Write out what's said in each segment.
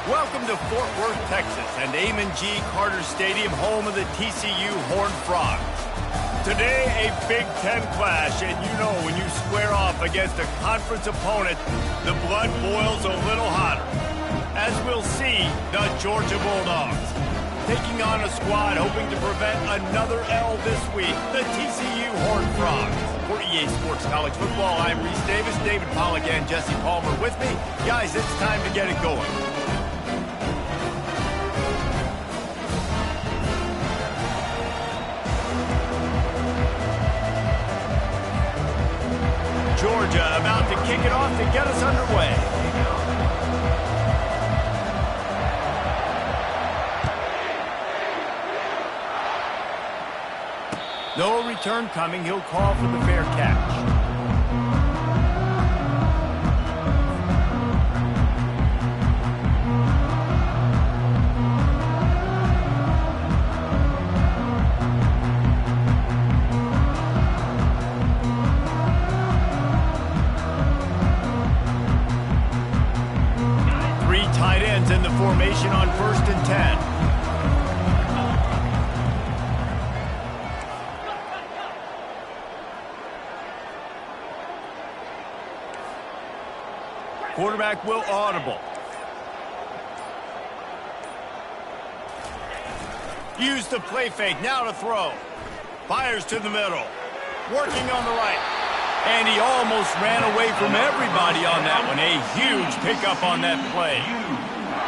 Welcome to Fort Worth, Texas, and Amon G. Carter Stadium, home of the TCU Horned Frogs. Today, a Big Ten clash, and you know when you square off against a conference opponent, the blood boils a little hotter. As we'll see, the Georgia Bulldogs taking on a squad hoping to prevent another L this week, the TCU Horned Frogs. For EA Sports College Football, I'm Reese Davis, David Pollack, and Jesse Palmer with me. Guys, it's time to get it going. Georgia about to kick it off to get us underway. No return coming. He'll call for the fair catch. Tight ends in the formation on 1st and 10. Quarterback will audible. Use the play fake, now to throw. Fires to the middle. Working on the right. And he almost ran away from everybody on that one. A huge pickup on that play.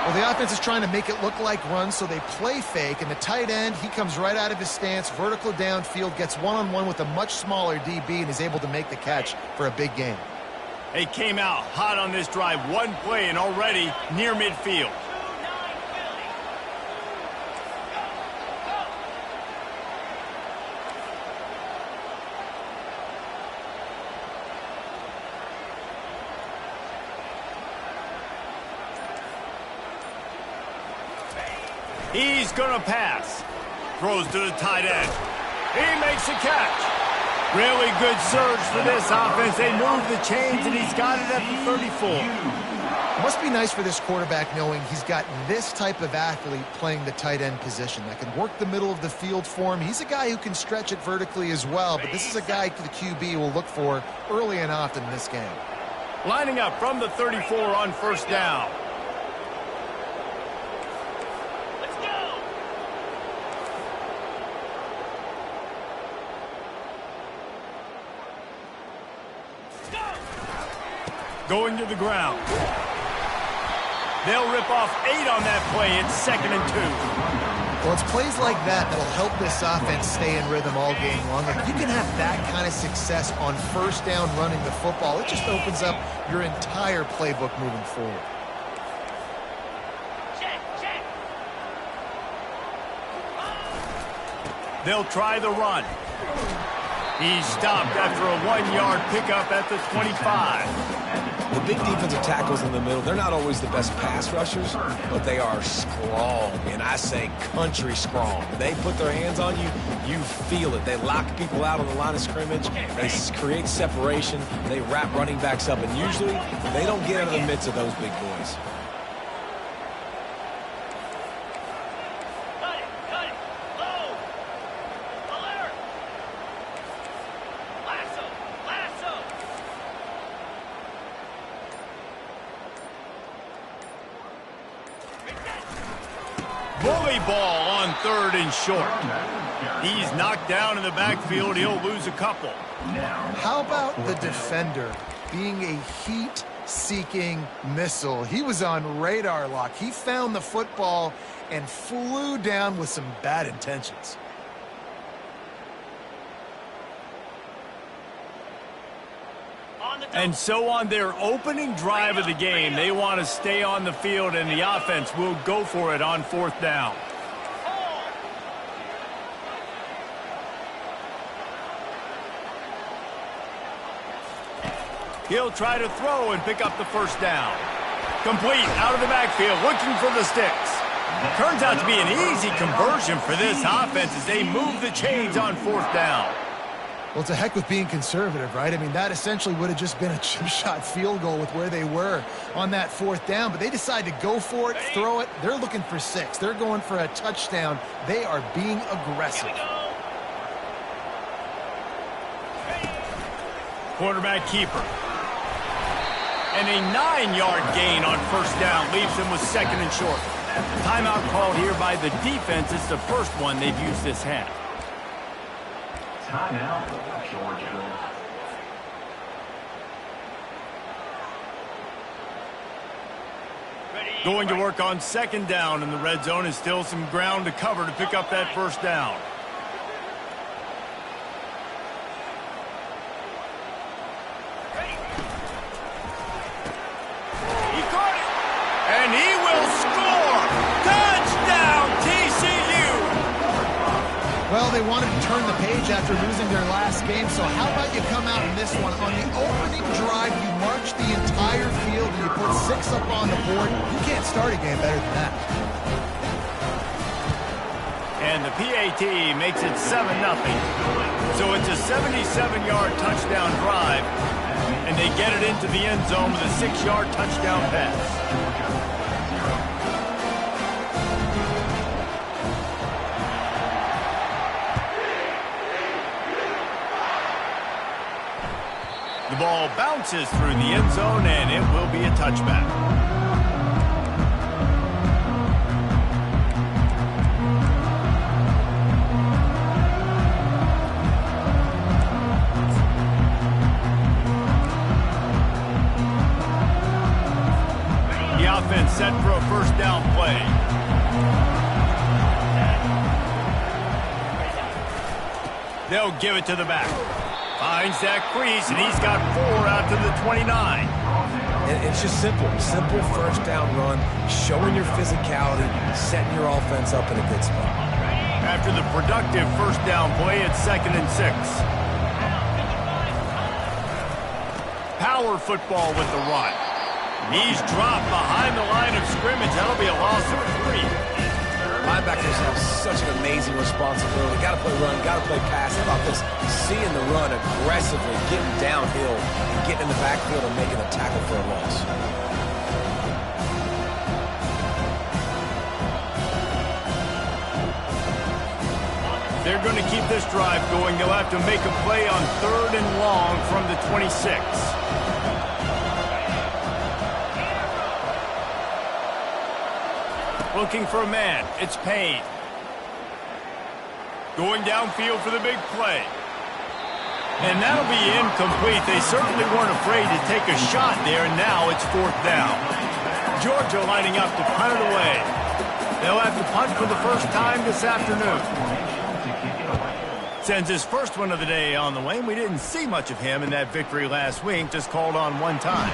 Well, the offense is trying to make it look like runs, so they play fake. And the tight end, he comes right out of his stance, vertical downfield, gets one-on-one with a much smaller DB, and is able to make the catch for a big gain. They came out hot on this drive. One play and already near midfield. He's going to pass. Throws to the tight end. He makes a catch. Really good surge for this offense. They move the chains, and he's got it at the 34. It must be nice for this quarterback knowing he's got this type of athlete playing the tight end position that can work the middle of the field for him. He's a guy who can stretch it vertically as well, but this is a guy the QB will look for early and often in this game. Lining up from the 34 on 1st down. Going to the ground. They'll rip off 8 on that play. It's 2nd and 2. Well, it's plays like that that'll help this offense stay in rhythm all game long. If you can have that kind of success on 1st down running the football, it just opens up your entire playbook moving forward. They'll try the run. He's stopped after a 1-yard pickup at the 25. The big defensive tackles in the middle, they're not always the best pass rushers, but they are strong, and I say country strong. They put their hands on you, you feel it. They lock people out on the line of scrimmage. They create separation. They wrap running backs up, and usually they don't get out of the midst of those big boys. Bully ball on 3rd and short. He's knocked down in the backfield. He'll lose a couple. How about the defender being a heat-seeking missile? He was on radar lock. He found the football and flew down with some bad intentions. And so on their opening drive of the game, they want to stay on the field, and the offense will go for it on 4th down. He'll try to throw and pick up the 1st down. Complete out of the backfield, looking for the sticks. Turns out to be an easy conversion for this offense as they move the chains on 4th down. Well, it's a heck with being conservative, right? I mean, that essentially would have just been a chip shot field goal with where they were on that 4th down, but they decide to go for it, throw it. They're looking for 6. They're going for a touchdown. They are being aggressive. Quarterback keeper. And a 9-yard gain on 1st down leaves them with 2nd and short. Timeout called here by the defense. It's the first one they've used this half. Timeout, Georgia. Going to work on 2nd down in the red zone, and still some ground to cover to pick up that 1st down. He caught it, and he will score! Touchdown, TCU! Well, they wanted to turn the page after losing their last game, so how about you come out in this one? On the opening drive, you march the entire field and you put 6 up on the board. You can't start a game better than that. And the PAT makes it 7-0. So it's a 77-yard touchdown drive, and they get it into the end zone with a 6-yard touchdown pass. The ball bounces through the end zone, and it will be a touchback. The offense set for a 1st down play. They'll give it to the back. Finds that crease, and he's got 4 out to the 29. And it's just simple 1st down run, showing your physicality, setting your offense up in a good spot. After the productive 1st down play, it's 2nd and 6. Power football with the run. He's dropped behind the line of scrimmage. That'll be a loss of 3. Linebackers have such an amazing responsibility. Got to play run, got to play pass. How about this? Seeing the run aggressively, getting downhill, and getting in the backfield and making a tackle for a loss. They're going to keep this drive going. They'll have to make a play on 3rd and long from the 26. Looking for a man. It's Payne. Going downfield for the big play. And that'll be incomplete. They certainly weren't afraid to take a shot there, and now it's 4th down. Georgia lining up to punt it away. They'll have to punt for the first time this afternoon. Sends his first one of the day on the way. We didn't see much of him in that victory last week, just called on 1 time.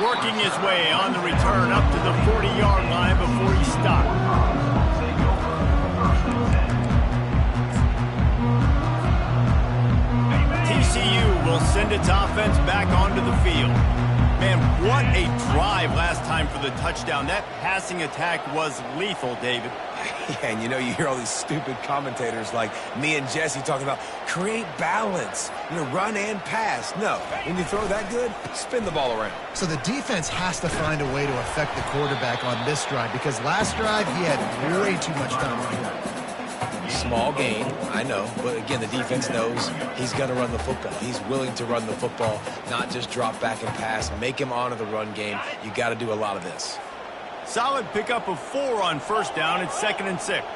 Working his way on the return up to the 40-yard line before he stopped. TCU will send its offense back onto the field. Man, what a drive last time for the touchdown. That passing attack was lethal, David. Yeah, and you hear all these stupid commentators like me and Jesse talking about create balance, run and pass. No, when you throw that good, spin the ball around. So the defense has to find a way to affect the quarterback on this drive, because last drive he had way too much time on him. Small gain, I know, but again, the defense knows he's going to run the football. He's willing to run the football, not just drop back and pass, make him honor the run game. You got to do a lot of this. Solid pickup of 4 on 1st down. It's 2nd and 6.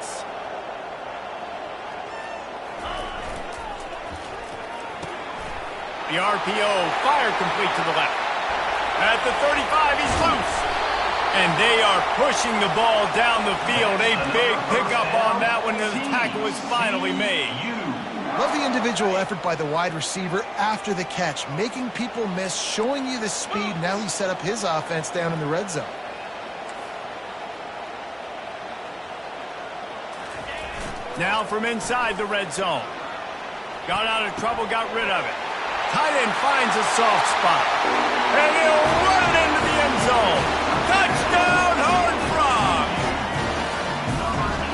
The RPO, fire complete to the left. At the 35, he's loose. And they are pushing the ball down the field. A big pickup on that one, and the tackle is finally made. Love the individual effort by the wide receiver after the catch, making people miss, showing you the speed. Now he set up his offense down in the red zone. Now from inside the red zone. Got out of trouble, got rid of it. Tight end finds a soft spot. And he'll run it into the end zone. Touchdown, Horned Frogs!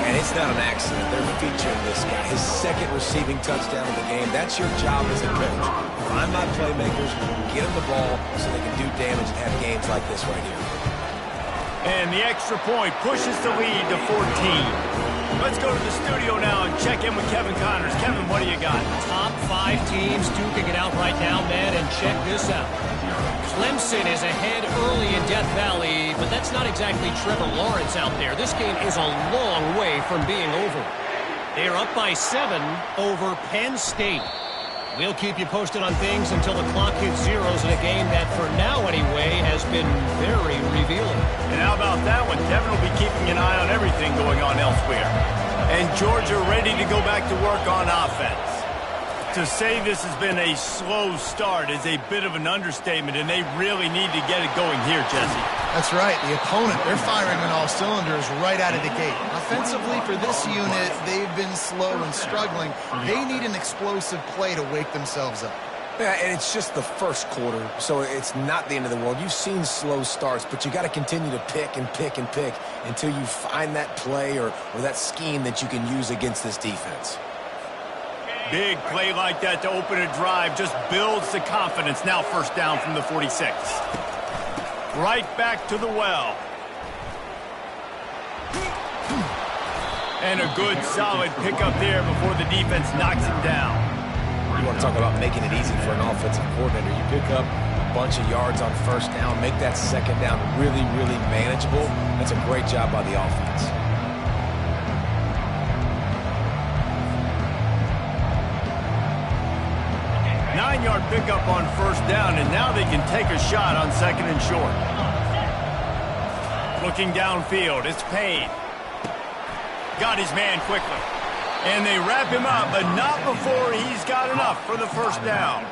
And it's not an accident. They're featuring this guy. His second receiving touchdown of the game. That's your job as a coach. Find my playmakers, get them the ball so they can do damage and have games like this right here. And the extra point pushes the lead to 14. Let's go to the studio now and check in with Kevin Connors. Kevin, what do you got? Top 5 teams duking it out right now, man, and check this out. Clemson is ahead early in Death Valley, but that's not exactly Trevor Lawrence out there. This game is a long way from being over. They're up by 7 over Penn State. We'll keep you posted on things until the clock hits zeros in a game that, for now anyway, has been very revealing. And how about that one? Kevin will be keeping an eye on everything going on elsewhere. And Georgia ready to go back to work on offense. To say this has been a slow start is a bit of an understatement, and they really need to get it going here, Jesse. That's right. The opponent, they're firing on all cylinders right out of the gate. Offensively, for this unit, they've been slow and struggling. They need an explosive play to wake themselves up. Yeah, and it's just the first quarter, so it's not the end of the world. You've seen slow starts, but you got to continue to pick and pick and pick until you find that play or that scheme that you can use against this defense. Big play like that to open a drive just builds the confidence. Now first down from the 46. Right back to the well. And a good solid pickup there before the defense knocks him down. You want to talk about making it easy for an offensive coordinator. You pick up a bunch of yards on first down, make that second down really, really manageable. That's a great job by the offense. Nine-yard pickup on first down, and now they can take a shot on second and short. Looking downfield, it's Payne. Got his man quickly. And they wrap him up, but not before he's got enough for the first down.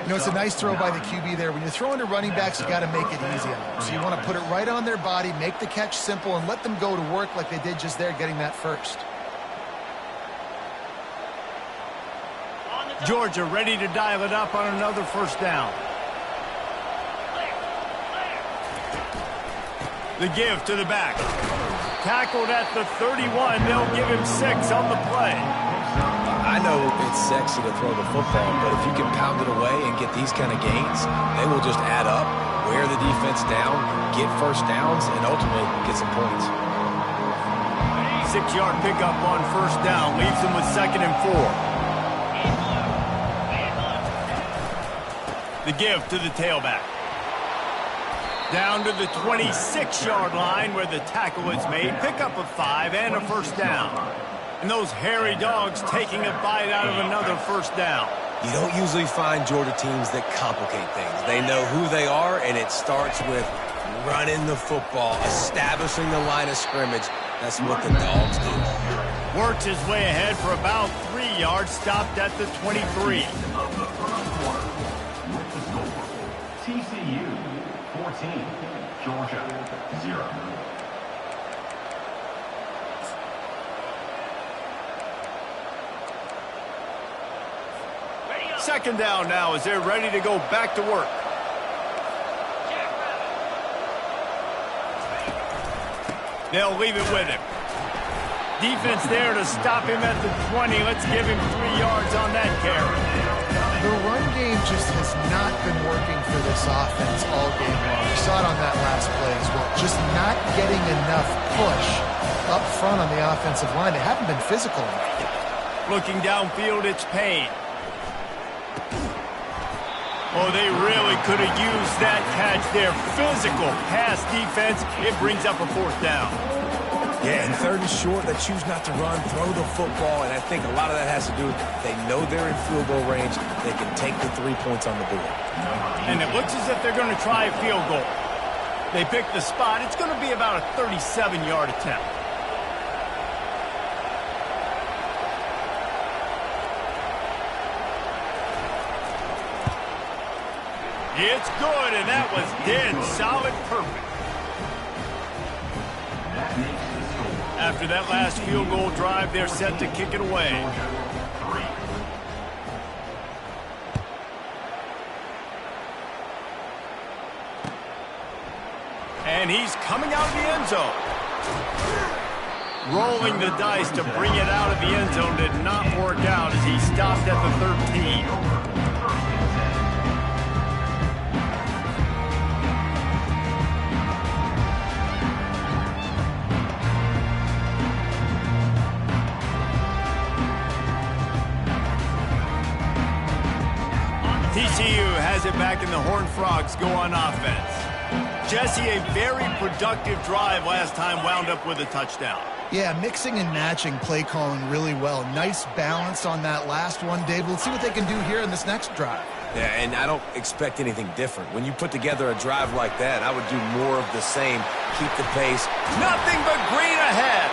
You know, it's a nice throw by the QB there. When you're throwing to running backs, you got to make it easy on them. So you want to put it right on their body, make the catch simple, and let them go to work like they did just there, getting that first. Georgia ready to dial it up on another first down. The give to the back. Tackled at the 31. They'll give him 6 on the play. I know it's sexy to throw the football, but if you can pound it away and get these kind of gains, they will just add up, wear the defense down, get first downs, and ultimately get some points. 6-yard pickup on first down leaves them with second and 4. The give to the tailback. Down to the 26-yard line where the tackle is made. Pickup of 5 and a first down. And those hairy dogs taking a bite out of another first down. You don't usually find Georgia teams that complicate things. They know who they are, and it starts with running the football, establishing the line of scrimmage. That's what the dogs do. Works his way ahead for about 3 yards, stopped at the 23. TCU 14, Georgia 0. Second down now as they're ready to go back to work. They'll leave it with him. Defense there to stop him at the 20. Let's give him 3 yards on that carry. The run game just has not been working for this offense all game long. You saw it on that last play as well. Just not getting enough push up front on the offensive line. They haven't been physical enough. Looking downfield, it's Payne. Oh, they really could have used that catch there. Physical pass defense. It brings up a fourth down. Yeah, and third and short, they choose not to run, throw the football, and I think a lot of that has to do with they know they're in field goal range. They can take the 3 points on the board. And it looks as if they're going to try a field goal. They pick the spot. It's going to be about a 37-yard attempt. It's good, and that was dead solid perfect. After that last field goal drive, they're set to kick it away. And he's coming out of the end zone. Rolling the dice to bring it out of the end zone did not work out as he stopped at the 13. TCU has it back and the Horned Frogs go on offense. Jesse, a very productive drive last time wound up with a touchdown. Yeah, mixing and matching play calling really well. Nice balance on that last one, Dave. Let's see what they can do here in this next drive. Yeah, and I don't expect anything different. When you put together a drive like that, I would do more of the same. Keep the pace. Nothing but green ahead.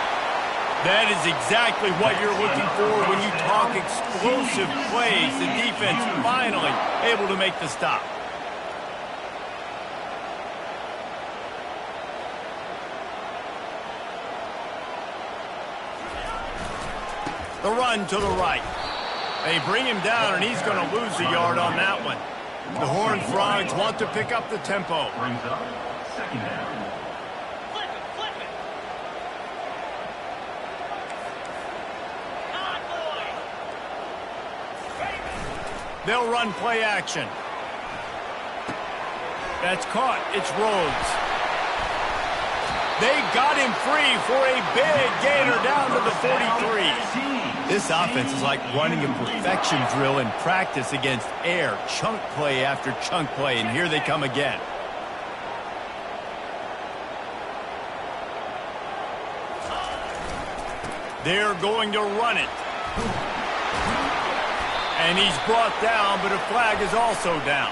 That is exactly what you're looking for when you talk explosive plays. The defense finally able to make the stop. The run to the right. They bring him down, and he's going to lose a yard on that one. The Horned Frogs want to pick up the tempo. Brings up second down. They'll run play action. That's caught. It's Rhodes. They got him free for a big gainer down to the 43. This offense is like running a perfection drill in practice against air. Chunk play after chunk play, and here they come again. They're going to run it. And he's brought down, but a flag is also down.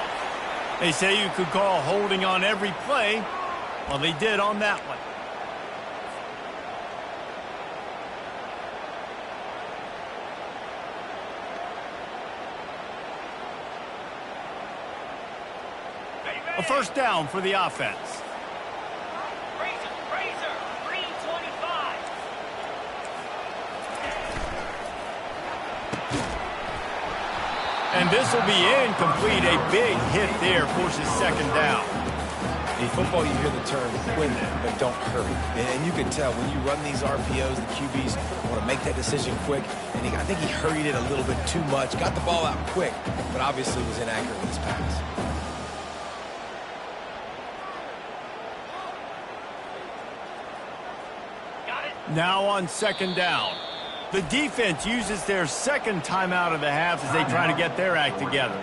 They say you could call holding on every play. Well, they did on that one. A first down for the offense. And this will be incomplete. A big hit there forces second down. In football, you hear the term quit, but don't hurry. And you can tell when you run these RPOs, the QBs want to make that decision quick. And I think he hurried it a little bit too much. Got the ball out quick, but obviously was inaccurate with his pass. Now on second down. The defense uses their second timeout of the half as they try to get their act together.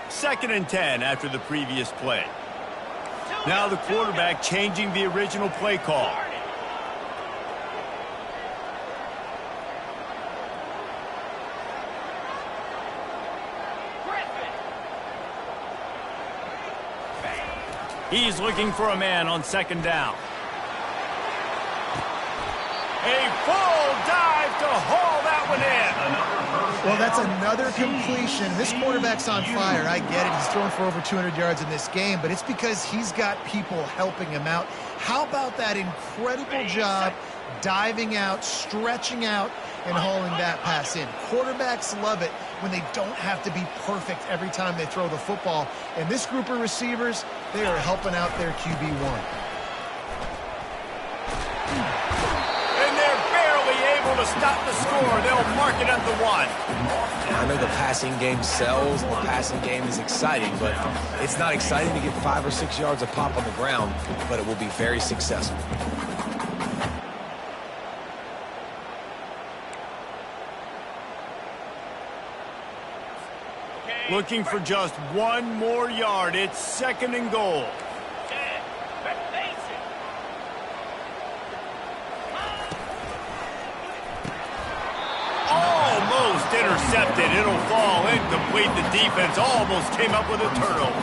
Second and 10 after the previous play. Now the quarterback changing the original play call. He's looking for a man on second down. A full dive to haul that one in. Well, that's another completion. This quarterback's on fire. I get it. He's thrown for over 200 yards in this game, but it's because he's got people helping him out. How about that incredible job diving out, stretching out, and hauling that pass in? Quarterbacks love it when they don't have to be perfect every time they throw the football. And this group of receivers, they are helping out their QB1. And they're barely able to stop the score. They'll mark it at the 1. I know the passing game sells, the passing game is exciting, but it's not exciting to get 5 or 6 yards of pop on the ground, but it will be very successful. Looking for just 1 more yard. It's second and goal. Almost intercepted. It'll fall incomplete. The defense almost came up with a turnover.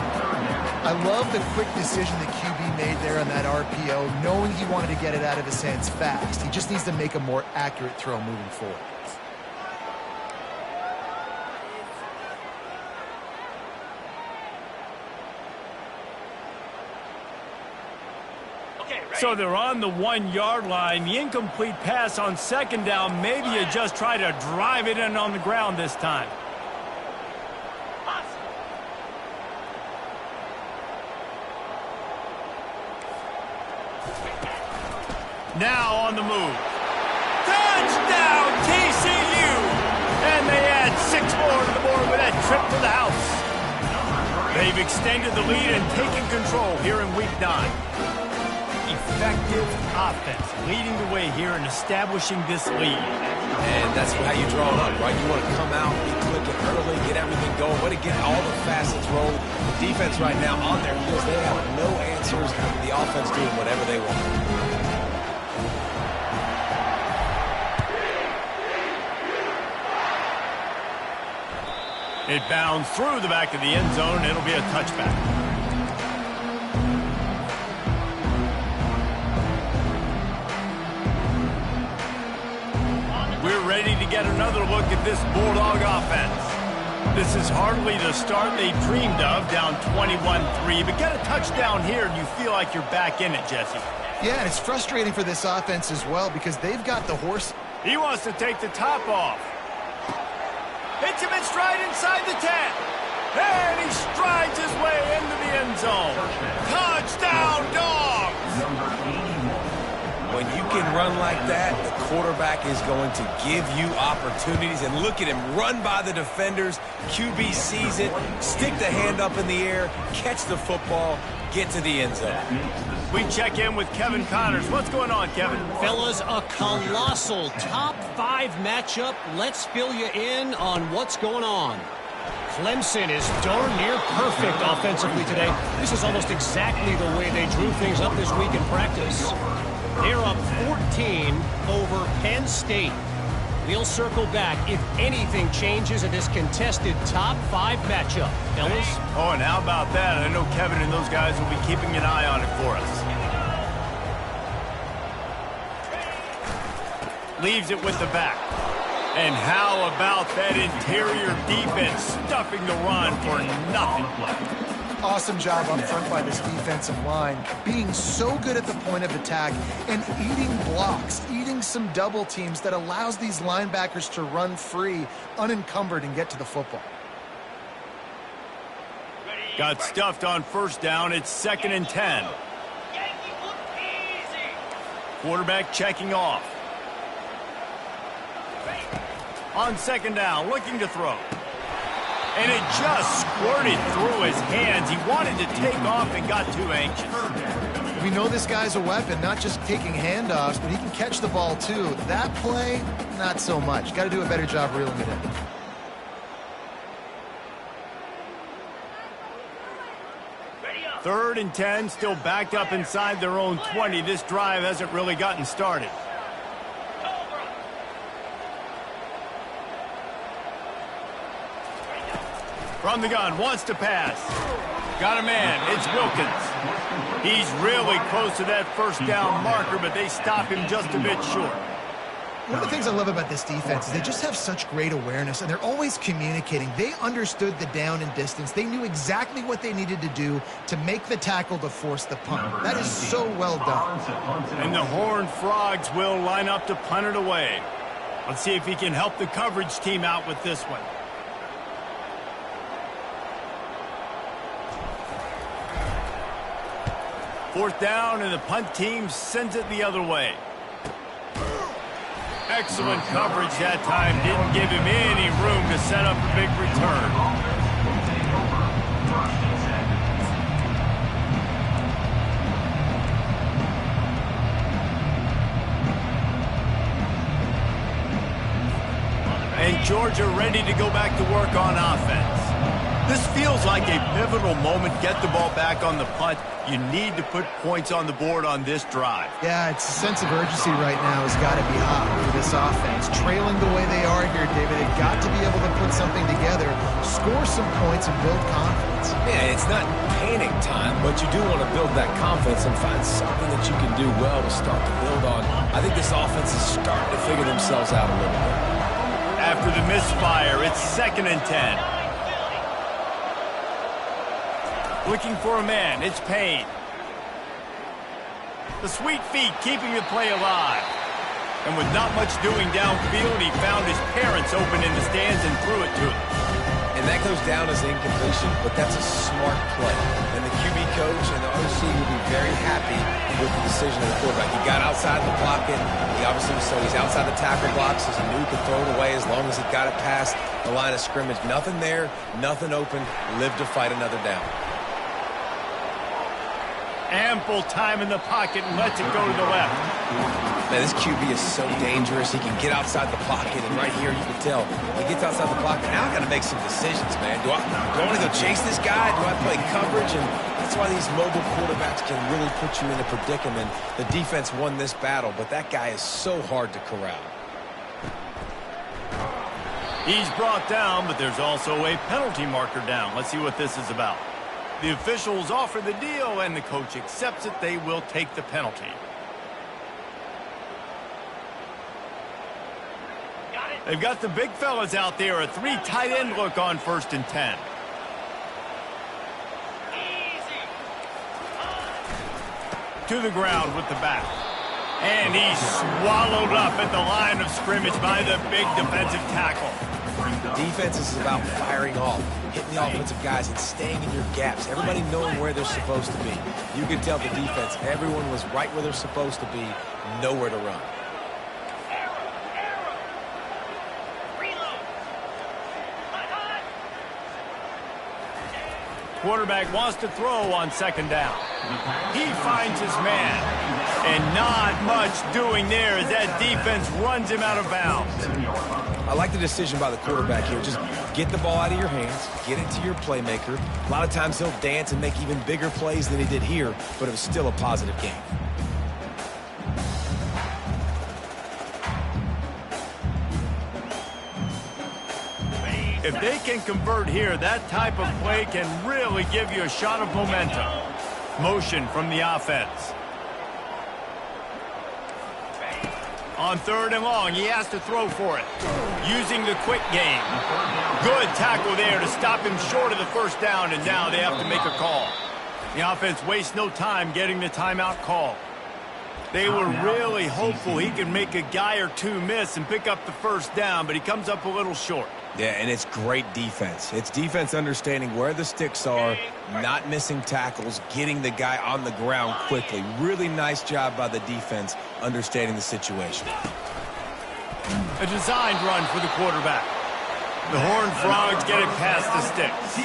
I love the quick decision the QB made there on that RPO, knowing he wanted to get it out of his hands fast. He just needs to make a more accurate throw moving forward. So they're on the 1 yard line. The incomplete pass on second down. Maybe you just try to drive it in on the ground this time. Now on the move. Touchdown, TCU! And they add 6 more to the board with that trip to the house. They've extended the lead and taken control here in Week 9. Effective offense leading the way here and establishing this lead. And that's how you draw it up, right? You want to come out, be clicking early, get everything going, way to get all the facets rolling. The defense right now on their heels, they have no answers. The offense doing whatever they want. It bounds through the back of the end zone. It'll be a touchback. We're ready to get another look at this Bulldog offense. This is hardly the start they dreamed of, down 21-3, but get a touchdown here and you feel like you're back in it, Jesse. Yeah, and it's frustrating for this offense as well because they've got the horse. He wants to take the top off. Hits him in stride inside the 10. And he strides his way into the end zone. Touchdown, Dogs! When you can run like that, the quarterback is going to give you opportunities. And look at him run by the defenders. QB sees it, stick the hand up in the air, catch the football, get to the end zone. We check in with Kevin Connors. What's going on, Kevin? Fellas, a colossal top 5 matchup. Let's fill you in on what's going on. Clemson is darn near perfect offensively today. This is almost exactly the way they drew things up this week in practice. They're up 14 over Penn State. We'll circle back if anything changes in this contested top 5 matchup. Fellas? Oh, and how about that? I know Kevin and those guys will be keeping an eye on it for us. Leaves it with the back. And how about that interior defense stuffing the run for nothing? Awesome job up front by this defensive line, being so good at the point of attack and eating blocks, eating some double teams that allows these linebackers to run free, unencumbered, and get to the football. Got stuffed on first down. It's 2nd and 10. Quarterback checking off. On 2nd down, looking to throw. And it just squirted through his hands. He wanted to take off and got too anxious. We know this guy's a weapon, not just taking handoffs, but he can catch the ball too. That play, not so much. Got to do a better job reeling it in. Third and 10, still backed up inside their own 20. This drive hasn't really gotten started. From the gun, wants to pass. Got a man, it's Wilkins. He's really close to that first down marker, but they stop him just a bit short. One of the things I love about this defense is they just have such great awareness, and they're always communicating. They understood the down and distance. They knew exactly what they needed to do to make the tackle to force the punt. That is so well done. And the Horned Frogs will line up to punt it away. Let's see if he can help the coverage team out with this one. Fourth down, and the punt team sends it the other way. Excellent coverage that time. Didn't give him any room to set up a big return. And Georgia ready to go back to work on offense. This feels like a pivotal moment. Get the ball back on the punt. You need to put points on the board on this drive. Yeah, it's a sense of urgency right now has got to be high for this offense. Trailing the way they are here, David, they've got to be able to put something together, score some points, and build confidence. Yeah, it's not panic time, but you do want to build that confidence and find something that you can do well to start to build on. I think this offense is starting to figure themselves out a little bit. After the misfire, it's 2nd and 10. Looking for a man, it's Payne. The sweet feet keeping the play alive. And with not much doing downfield, he found his parents open in the stands and threw it to him. And that goes down as incompletion, but that's a smart play. And the QB coach and the OC will be very happy with the decision of the quarterback. He got outside the pocket. He obviously, so he's outside the tackle box, so he knew he could throw it away as long as he got it past the line of scrimmage. Nothing there, nothing open. Live to fight another down. Ample time in the pocket and lets it go to the left. Man, this QB is so dangerous. He can get outside the pocket, and right here you can tell he gets outside the pocket. Now I got to make some decisions, man. Do I want to go chase this guy? Do I play coverage? And that's why these mobile quarterbacks can really put you in a predicament. The defense won this battle, but that guy is so hard to corral. He's brought down, but there's also a penalty marker down. Let's see what this is about. The officials offer the deal, and the coach accepts it. They will take the penalty. They've got the big fellas out there. A 3 tight end look on 1st and 10. To the ground with the back. And he's swallowed up at the line of scrimmage by the big defensive tackle. Defense is about firing off, hitting the offensive guys, and staying in your gaps. Everybody knowing where they're supposed to be. You can tell the defense, everyone was right where they're supposed to be, nowhere to run. Quarterback wants to throw on 2nd down. He finds his man. And not much doing there as that defense runs him out of bounds. I like the decision by the quarterback here. Just get the ball out of your hands, get it to your playmaker. A lot of times he'll dance and make even bigger plays than he did here, but it was still a positive game. If they can convert here, that type of play can really give you a shot of momentum. Motion from the offense. On 3rd and long, he has to throw for it. Using the quick game. Good tackle there to stop him short of the 1st down, and now they have to make a call. The offense wastes no time getting the timeout call. They were really hopeful he could make a guy or two miss and pick up the 1st down, but he comes up a little short. Yeah, and it's great defense. It's defense understanding where the sticks are, not missing tackles, getting the guy on the ground quickly. Really nice job by the defense understanding the situation. A designed run for the quarterback. The Horned Frogs get it past the sticks.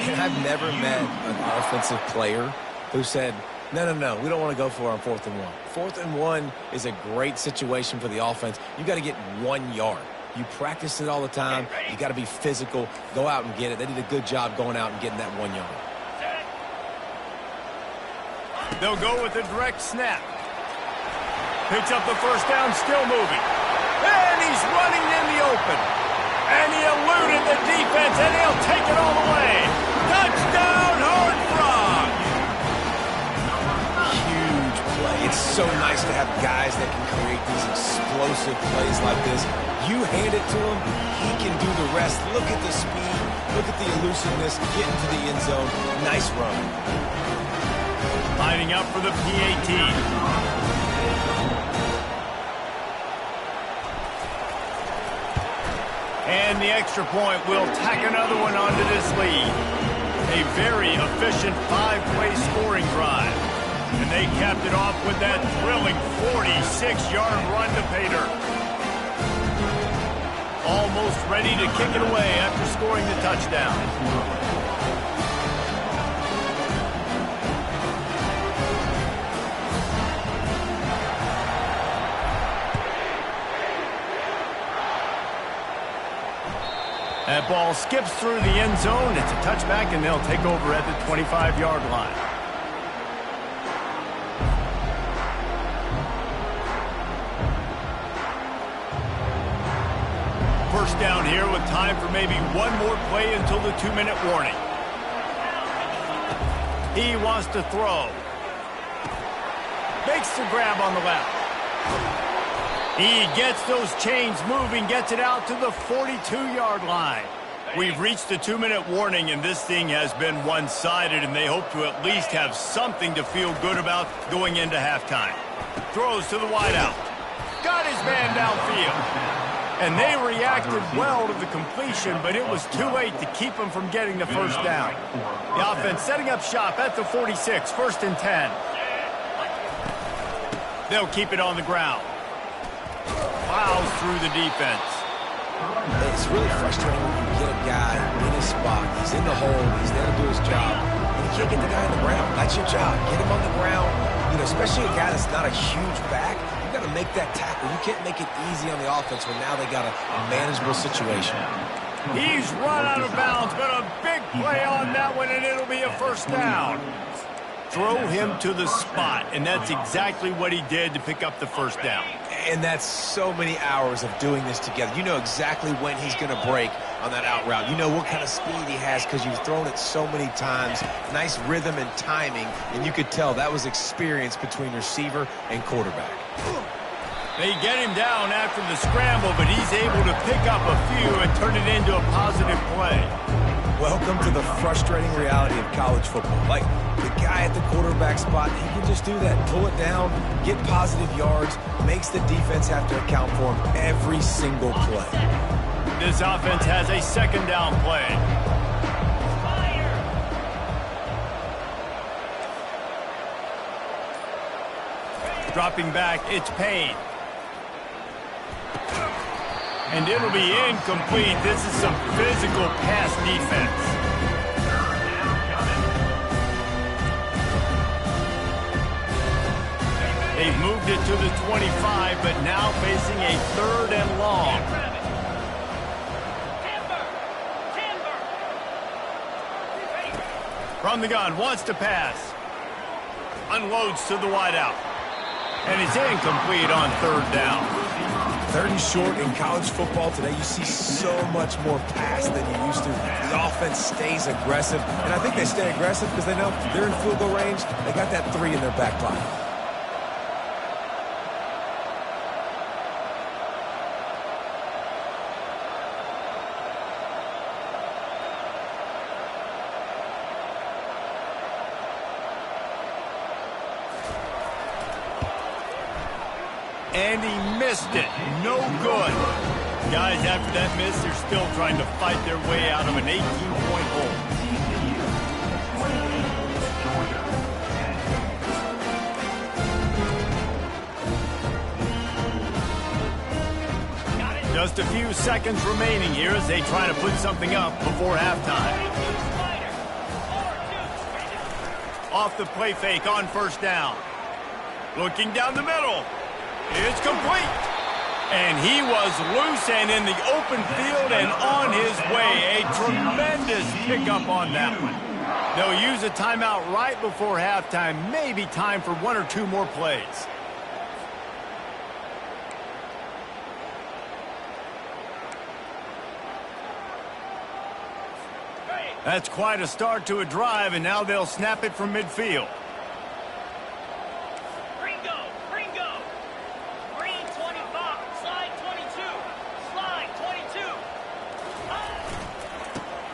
And I've never met an offensive player who said, no, we don't want to go for it on 4th and 1. 4th and 1 is a great situation for the offense. You got to get 1 yard. You practice it all the time. You got to be physical. Go out and get it. They did a good job going out and getting that 1 yard. They'll go with a direct snap. Picks up the 1st down, still moving. And he's running in the open. And he eluded the defense, and he'll take it all the way. Touchdown, Horned Frogs! Huge play. It's so nice to have guys that can create these explosive plays like this. You hand it to him, he can do the rest. Look at the speed. Look at the elusiveness. Get into the end zone. Nice run. Lining up for the PAT. And the extra point will tack another one onto this lead. A very efficient 5-play scoring drive. And they capped it off with that thrilling 46-yard run to pay dirt. Almost ready to kick it away after scoring the touchdown. That ball skips through the end zone. It's a touchback, and they'll take over at the 25-yard line. First down here with time for maybe one more play until the 2-minute warning. He wants to throw. Makes the grab on the left. He gets those chains moving, gets it out to the 42-yard line. We've reached the 2-minute warning, and this thing has been one-sided, and they hope to at least have something to feel good about going into halftime. Throws to the wideout. Got his man downfield. And they reacted well to the completion, but it was too late to keep them from getting the first down. The offense setting up shop at the 46, 1st and 10. They'll keep it on the ground. Plows through the defense. It's really frustrating when you get a guy in his spot. He's in the hole. He's there to do his job. And you can't get the guy on the ground. That's your job. Get him on the ground. You know, especially a guy that's not a huge back. You got to make that tackle. You can't make it easy on the offense when now they got a manageable situation. He's run out of bounds, but a big play on that one, and it'll be a first down. Throw him to the spot, and that's exactly what he did to pick up the first down. And that's so many hours of doing this together. You know exactly when he's going to break on that out route. You know what kind of speed he has because you've thrown it so many times. Nice rhythm and timing, and you could tell that was experience between receiver and quarterback. They get him down after the scramble, but he's able to pick up a few and turn it into a positive play. Welcome to the frustrating reality of college football. Like, the guy at the quarterback spot, he can just do that. Pull it down, get positive yards, makes the defense have to account for him every single play. This offense has a second down play. Dropping back, it's Payne. And it'll be incomplete. This is some physical pass defense. They've moved it to the 25, but now facing a 3rd and long. From the gun, wants to pass. Unloads to the wideout. And it's incomplete on 3rd down. 30 short in college football today. You see so much more pass than you used to. The offense stays aggressive, and I think they stay aggressive because they know they're in field goal range. They got that 3 in their back pocket. And he missed it. No good. Guys, after that miss, they're still trying to fight their way out of an 18-point hole. Just a few seconds remaining here as they try to put something up before halftime. Off the play fake on 1st down. Looking down the middle. It's complete. And he was loose and in the open field and on his way. A tremendous pickup on that one. They'll use a timeout right before halftime. Maybe time for 1 or 2 more plays. That's quite a start to a drive, and now they'll snap it from midfield.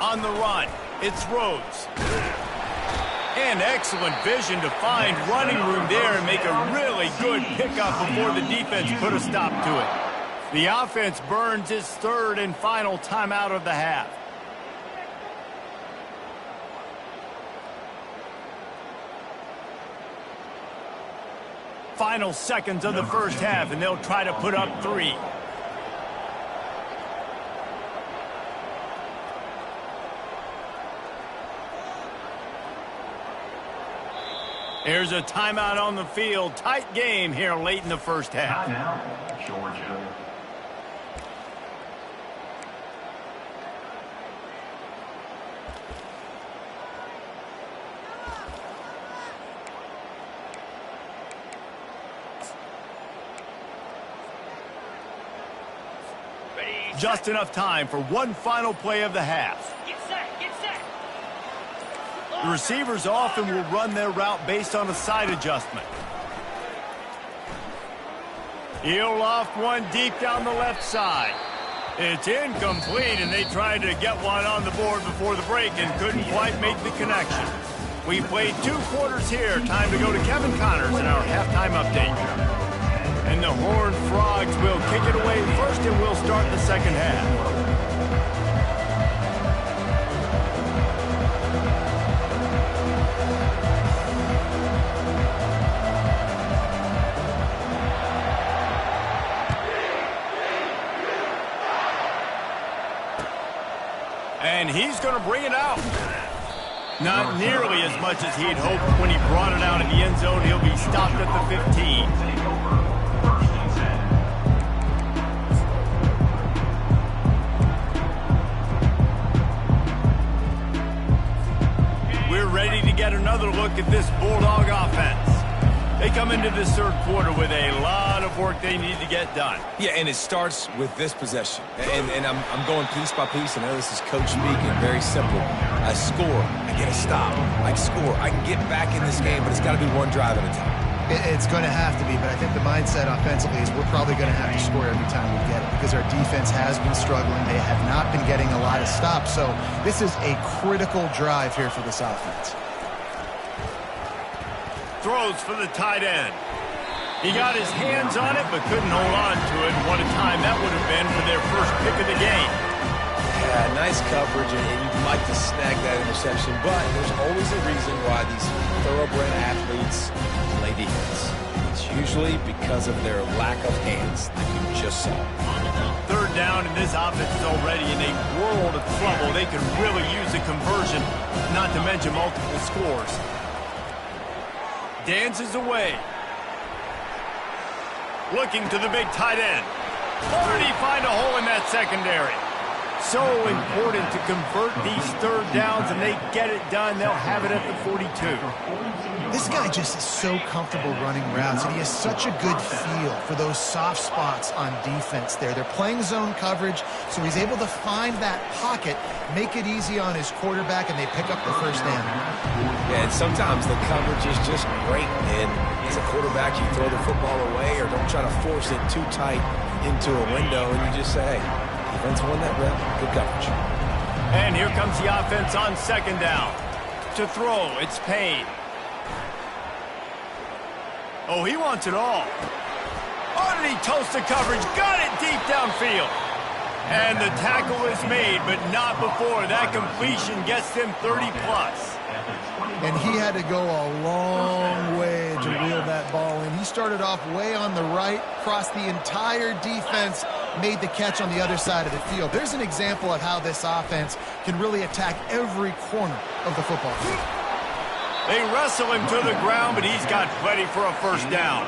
On the run, it's Rhodes. And excellent vision to find running room there and make a really good pickup before the defense put a stop to it. The offense burns its 3rd and final timeout of the half. Final seconds of the first half, and they'll try to put up 3. Here's a timeout on the field. Tight game here late in the first half. Timeout, Georgia. Just enough time for one final play of the half. Get set, get set. The receivers often will run their route based on a side adjustment. He'll loft one deep down the left side. It's incomplete, and they tried to get one on the board before the break and couldn't quite make the connection. We played 2 quarters here. Time to go to Kevin Connors in our halftime update. And the Horned Frogs will kick it away first, and we'll start the second half. And he's going to bring it out. Not nearly as much as he'd hoped when he brought it out in the end zone. He'll be stopped at the 15. We're ready to get another look at this Bulldog offense. They come into this third quarter with a lot of work they need to get done. Yeah, and it starts with this possession. And I'm going piece by piece. I know this is coach speaking. Very simple. I score. I get a stop. I score. I can get back in this game, but it's got to be one drive at a time. It's going to have to be, but I think the mindset offensively is we're probably going to have to score every time we get it because our defense has been struggling. They have not been getting a lot of stops. So this is a critical drive here for this offense. Throws for the tight end. He got his hands on it, but couldn't hold on to it. What a time that would have been for their first pick of the game. Yeah, nice coverage, and you'd like to snag that interception, but there's always a reason why these thoroughbred athletes play defense. It's usually because of their lack of hands that you just saw. Third down, and this offense is already in a world of trouble. They could really use a conversion, not to mention multiple scores. Dances away. Looking to the big tight end. Or did he find a hole in that secondary? So important to convert these third downs, and they get it done. They'll have it at the 42. This guy just is so comfortable running routes, and he has such a good feel for those soft spots on defense there. They're playing zone coverage, so he's able to find that pocket, make it easy on his quarterback, and they pick up the first down. Yeah, and sometimes the coverage is just great, and as a quarterback, you throw the football away or don't try to force it too tight into a window, and you just say, hey, defense won that rep, good coverage. And here comes the offense on second down. To throw, it's Payne. Oh, he wants it all. Oh, did he toast the coverage? Got it deep downfield. And the tackle is made, but not before. That completion gets them 30-plus. And he had to go a long way to reel that ball in. He started off way on the right, crossed the entire defense, made the catch on the other side of the field. There's an example of how this offense can really attack every corner of the football field. They wrestle him to the ground, but he's got plenty for a first down.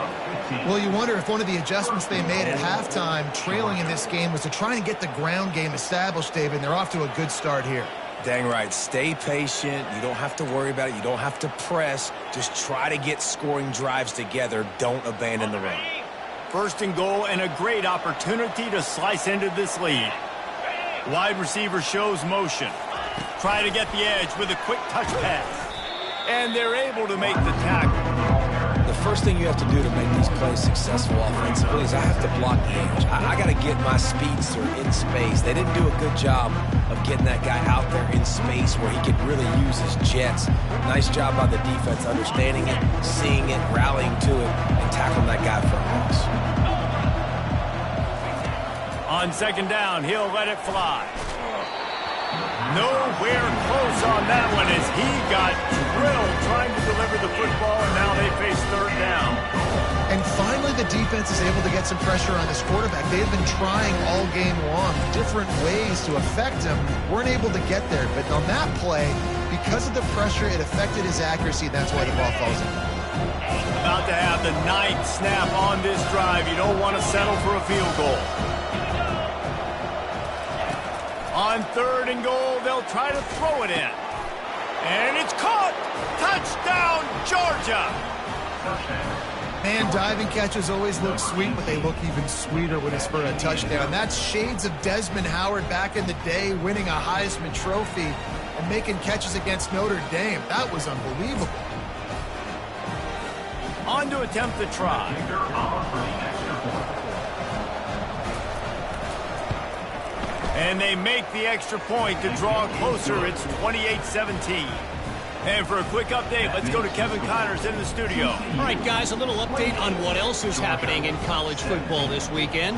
Well, you wonder if one of the adjustments they made at halftime, trailing in this game, was to try and get the ground game established, David, and they're off to a good start here. Dang right. Stay patient. You don't have to worry about it. You don't have to press. Just try to get scoring drives together. Don't abandon the run. First and goal, and a great opportunity to slice into this lead. Wide receiver shows motion. Try to get the edge with a quick touch pass. And they're able to make the tackle. The first thing you have to do to make these plays successful offensively is I have to block the edge. I got to get my speedster in space. They didn't do a good job of getting that guy out there in space where he could really use his jets. Nice job by the defense understanding it, seeing it, rallying to it, and tackling that guy for a loss. On second down, he'll let it fly. Nowhere close on that one as he got drilled trying to deliver the football, and now they face third down. And finally, the defense is able to get some pressure on this quarterback. They have been trying all game long different ways to affect him. Weren't able to get there, but on that play, because of the pressure, it affected his accuracy. That's why the ball falls in. About to have the ninth snap on this drive. You don't want to settle for a field goal. On third and goal, they'll try to throw it in. And it's caught! Touchdown, Georgia! Man, diving catches always look sweet, but they look even sweeter when it's for a touchdown. That's shades of Desmond Howard back in the day, winning a Heisman Trophy and making catches against Notre Dame. That was unbelievable. On to attempt the try. And they make the extra point to draw closer. It's 28-17. And for a quick update, let's go to Kevin Connors in the studio. All right, guys, a little update on what else is happening in college football this weekend.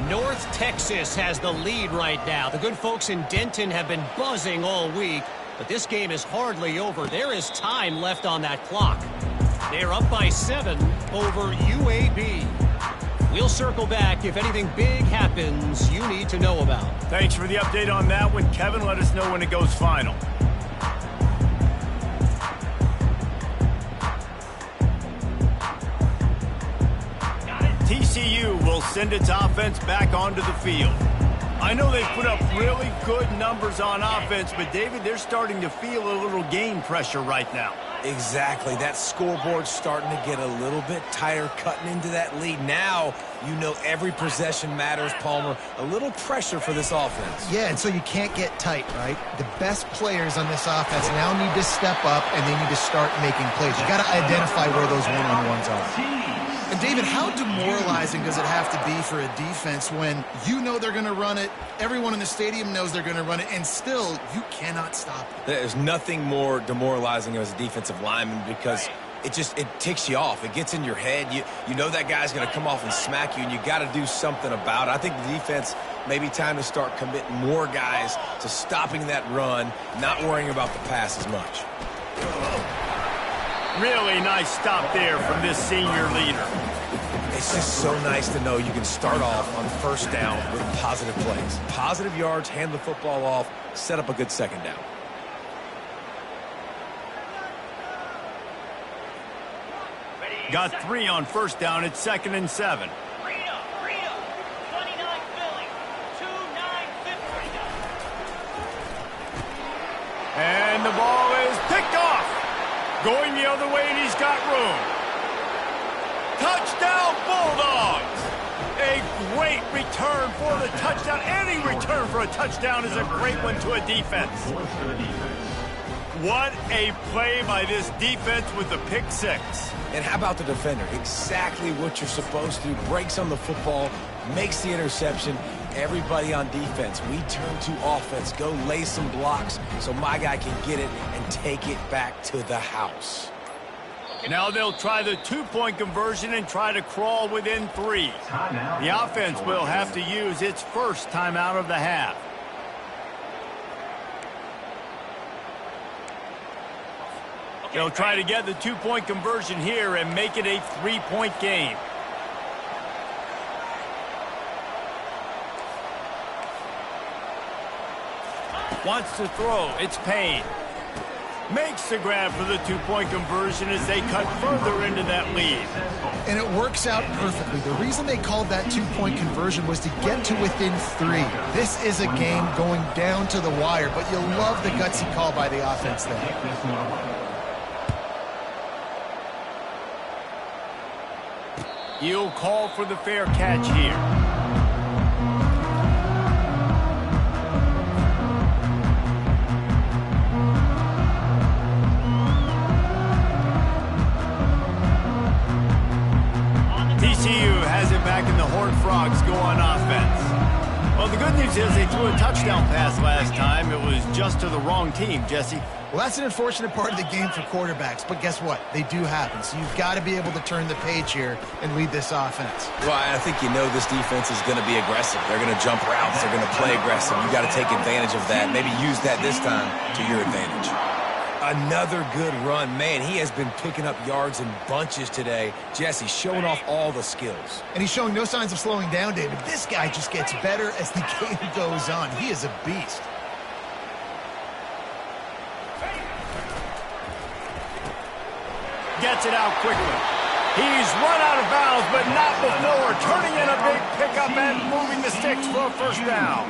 North Texas has the lead right now. The good folks in Denton have been buzzing all week, but this game is hardly over. There is time left on that clock. They're up by 7 over UAB. We'll circle back if anything big happens you need to know about. Thanks for the update on that one, Kevin. Let us know when it goes final. TCU will send its offense back onto the field. I know they've put up really good numbers on offense, but David, they're starting to feel a little game pressure right now. Exactly. That scoreboard's starting to get a little bit tighter, cutting into that lead. Now, you know every possession matters, Palmer. A little pressure for this offense. Yeah, and so you can't get tight, right? The best players on this offense now need to step up, and they need to start making plays. You got to identify where those one-on-ones are. And, David, how demoralizing does it have to be for a defense when you know they're going to run it, everyone in the stadium knows they're going to run it, and still you cannot stop it? There's nothing more demoralizing as a defensive lineman because it ticks you off. It gets in your head. You know that guy's going to come off and smack you, and you got to do something about it. I think the defense maybe time to start committing more guys to stopping that run, not worrying about the pass as much. Really nice stop there from this senior leader. It's just so nice to know you can start off on first down with positive plays. Positive yards, hand the football off, set up a good second down. Got 3 on first down. It's 2nd and 7. And the ball is picked off. Going the other way, and he's got room. Touchdown, Bulldogs! A great return for the touchdown. Any return for a touchdown is a great one to a defense. What a play by this defense with the pick 6. And how about the defender? Exactly what you're supposed to do. Breaks on the football, makes the interception. Everybody on defense, we turn to offense. Go lay some blocks so my guy can get it and take it back to the house. Now they'll try the 2-point conversion and try to crawl within 3. The offense will have to use its first timeout of the half. They'll try to get the 2-point conversion here and make it a 3-point game. Wants to throw. It's Payne. Makes the grab for the 2-point conversion as they cut further into that lead. And it works out perfectly. The reason they called that 2-point conversion was to get to within 3. This is a game going down to the wire, but you'll love the gutsy call by the offense there. He'll call for the fair catch here. TCU has it back in the Horned Frogs go on offense. Well, the good news is they threw a touchdown pass last time. It was just to the wrong team, Jesse. Well, that's an unfortunate part of the game for quarterbacks, but guess what? They do happen. So you've got to be able to turn the page here and lead this offense. Well, I think you know this defense is going to be aggressive. They're going to jump routes. They're going to play aggressive. You got to take advantage of that. Maybe use that this time to your advantage. Another good run. Man, he has been picking up yards in bunches today. Jesse showing off all the skills. And he's showing no signs of slowing down, David. This guy just gets better as the game goes on. He is a beast. Gets it out quickly. He's run out of bounds, but not before turning in a big pickup and moving the sticks for a first down.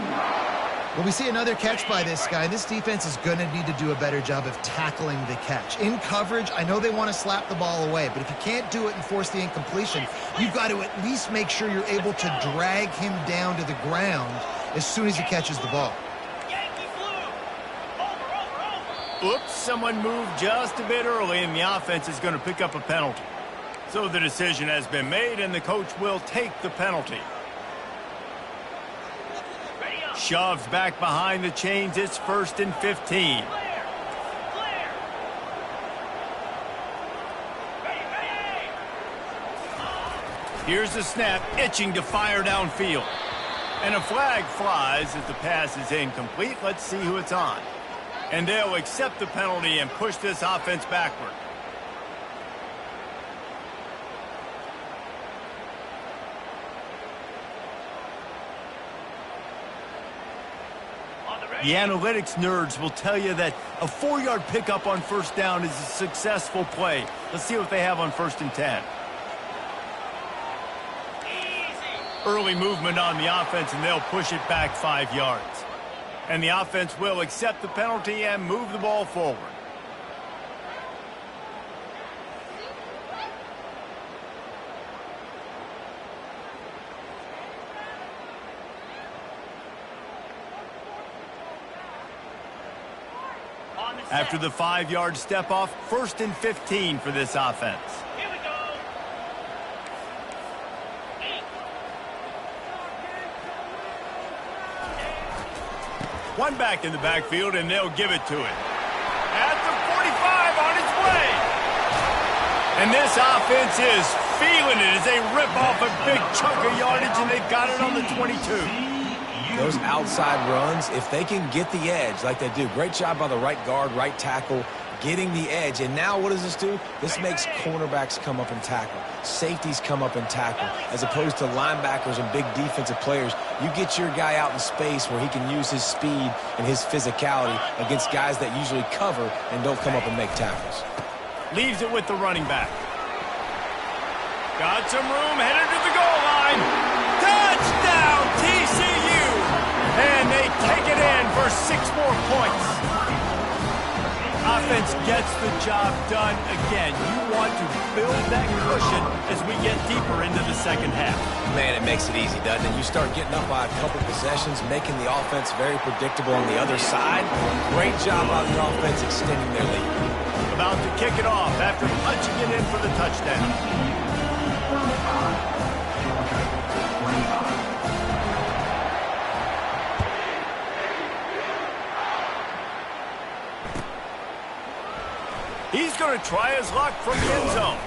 Well, we see another catch by this guy. This defense is going to need to do a better job of tackling the catch. In coverage, I know they want to slap the ball away, but if you can't do it and force the incompletion, you've got to at least make sure you're able to drag him down to the ground as soon as he catches the ball. Oops, someone moved just a bit early, and the offense is going to pick up a penalty. So the decision has been made, and the coach will take the penalty. Shoves back behind the chains. It's 1st and 15. Here's the snap, itching to fire downfield. And a flag flies as the pass is incomplete. Let's see who it's on. And they'll accept the penalty and push this offense backward. The analytics nerds will tell you that a 4-yard pickup on first down is a successful play. Let's see what they have on 1st and 10. Early movement on the offense, and they'll push it back 5 yards. And the offense will accept the penalty and move the ball forward. After the 5-yard step off, 1st and 15 for this offense. Here we go. One back in the backfield, and they'll give it to it. At the 45 on its way. And this offense is feeling it as they rip off a big chunk of yardage, and they've got it on the 22. Those outside runs, if they can get the edge like they do, great job by the right guard, right tackle, getting the edge. And now what does this do? This makes cornerbacks come up and tackle. Safeties come up and tackle. As opposed to linebackers and big defensive players, you get your guy out in space where he can use his speed and his physicality against guys that usually cover and don't come up and make tackles. Leaves it with the running back. Got some room, headed to the goal line. Touchdown, TCU! And they take it in for 6 more points. Offense gets the job done again. You want to build that cushion as we get deeper into the second half. Man, it makes it easy, doesn't it? You start getting up by a couple possessions, making the offense very predictable on the other side. Great job on the offense extending their lead. About to kick it off after punching it in for the touchdown. He's going to try his luck from the end zone.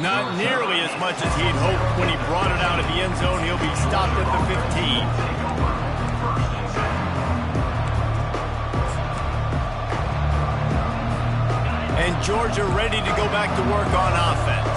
Not nearly as much as he'd hoped when he brought it out of the end zone. He'll be stopped at the 15. And Georgia ready to go back to work on offense.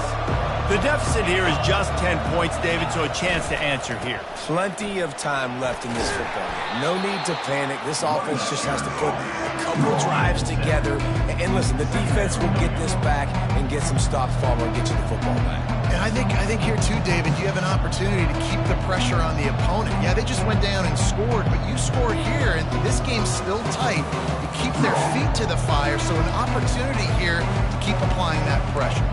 The deficit here is just 10 points, David, so a chance to answer here. Plenty of time left in this football game. No need to panic. This offense just has to put a couple drives together. And listen, the defense will get this back and get some stops, Farmer, and get you the football back. And I think here too, David, you have an opportunity to keep the pressure on the opponent. Yeah, they just went down and scored, but you score here, and this game's still tight. You keep their feet to the fire, so an opportunity here to keep applying that pressure.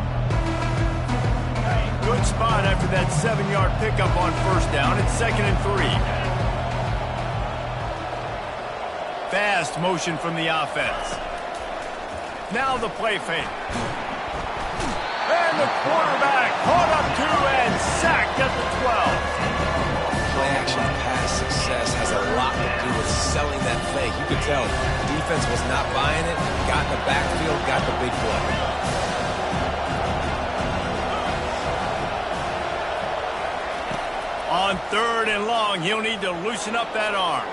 Good spot after that 7-yard pickup on first down. It's 2nd and 3. Fast motion from the offense. Now the play fake. And the quarterback caught up to and sacked at the 12. Play action pass success has a lot to do with selling that fake. You could tell the defense was not buying it, got in the backfield, got the big play. On 3rd and long, he'll need to loosen up that arm.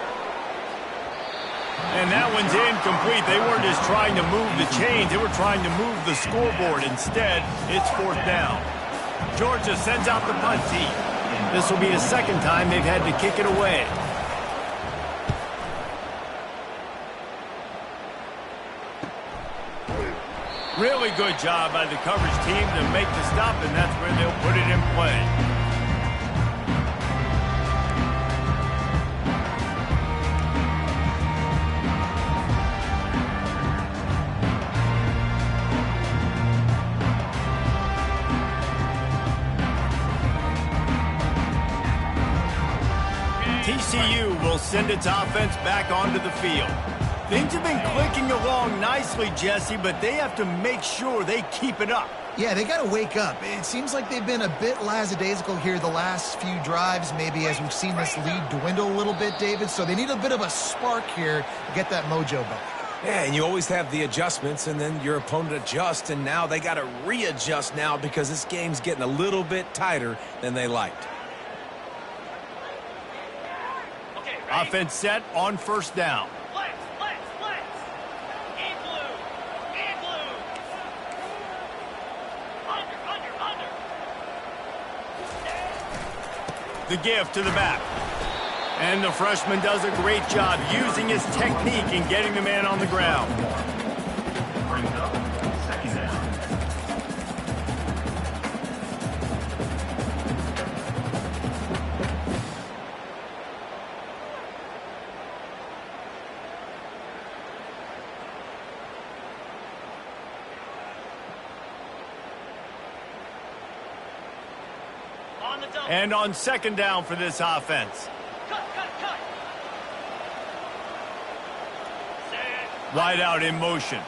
And that one's incomplete. They weren't just trying to move the chains. They were trying to move the scoreboard. Instead, it's 4th down. Georgia sends out the punt team. This will be the 2nd time they've had to kick it away. Really good job by the coverage team to make the stop, and that's where they'll put it in play. TCU will send its offense back onto the field. Things have been clicking along nicely, Jesse, but they have to make sure they keep it up. Yeah, they got to wake up. It seems like they've been a bit lackadaisical here the last few drives, maybe as we've seen this lead dwindle a little bit, David. So they need a bit of a spark here to get that mojo back. Yeah, and you always have the adjustments, and then your opponent adjusts, and now they got to readjust now because this game's getting a little bit tighter than they liked. Okay, offense set on first down. The give to the back. And the freshman does a great job using his technique and getting the man on the ground. Brings up second down. And on second down for this offense. Wide out in motion.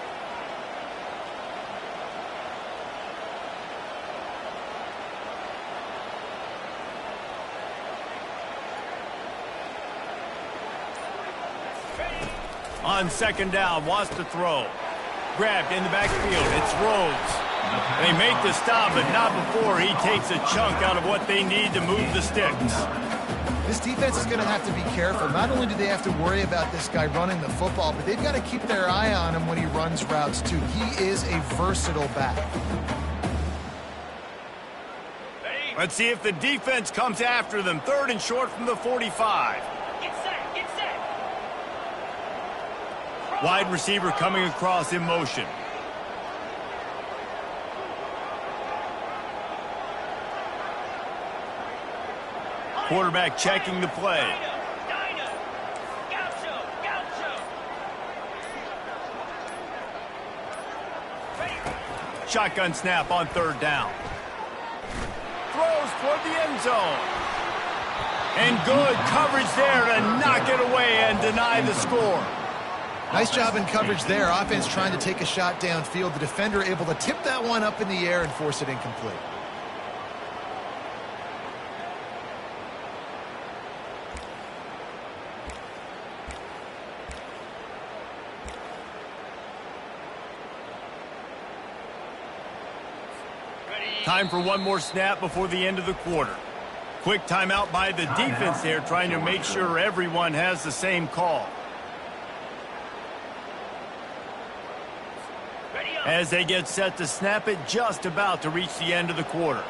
On second down, wants to throw. Grabbed in the backfield. It's Rhodes. They make the stop, but not before he takes a chunk out of what they need to move the sticks. This defense is going to have to be careful. Not only do they have to worry about this guy running the football, but they've got to keep their eye on him when he runs routes, too. He is a versatile back. Let's see if the defense comes after them. Third and short from the 45. Get set, get set. Wide receiver coming across in motion. Quarterback checking the play. Shotgun snap on third down. Throws toward the end zone. And good coverage there to knock it away and deny the score. Nice job in coverage there. Offense trying to take a shot downfield. The defender able to tip that one up in the air and force it incomplete. Time for one more snap before the end of the quarter. Quick timeout by the defense there, trying to make sure everyone has the same call. As they get set to snap it, just about to reach the end of the quarter.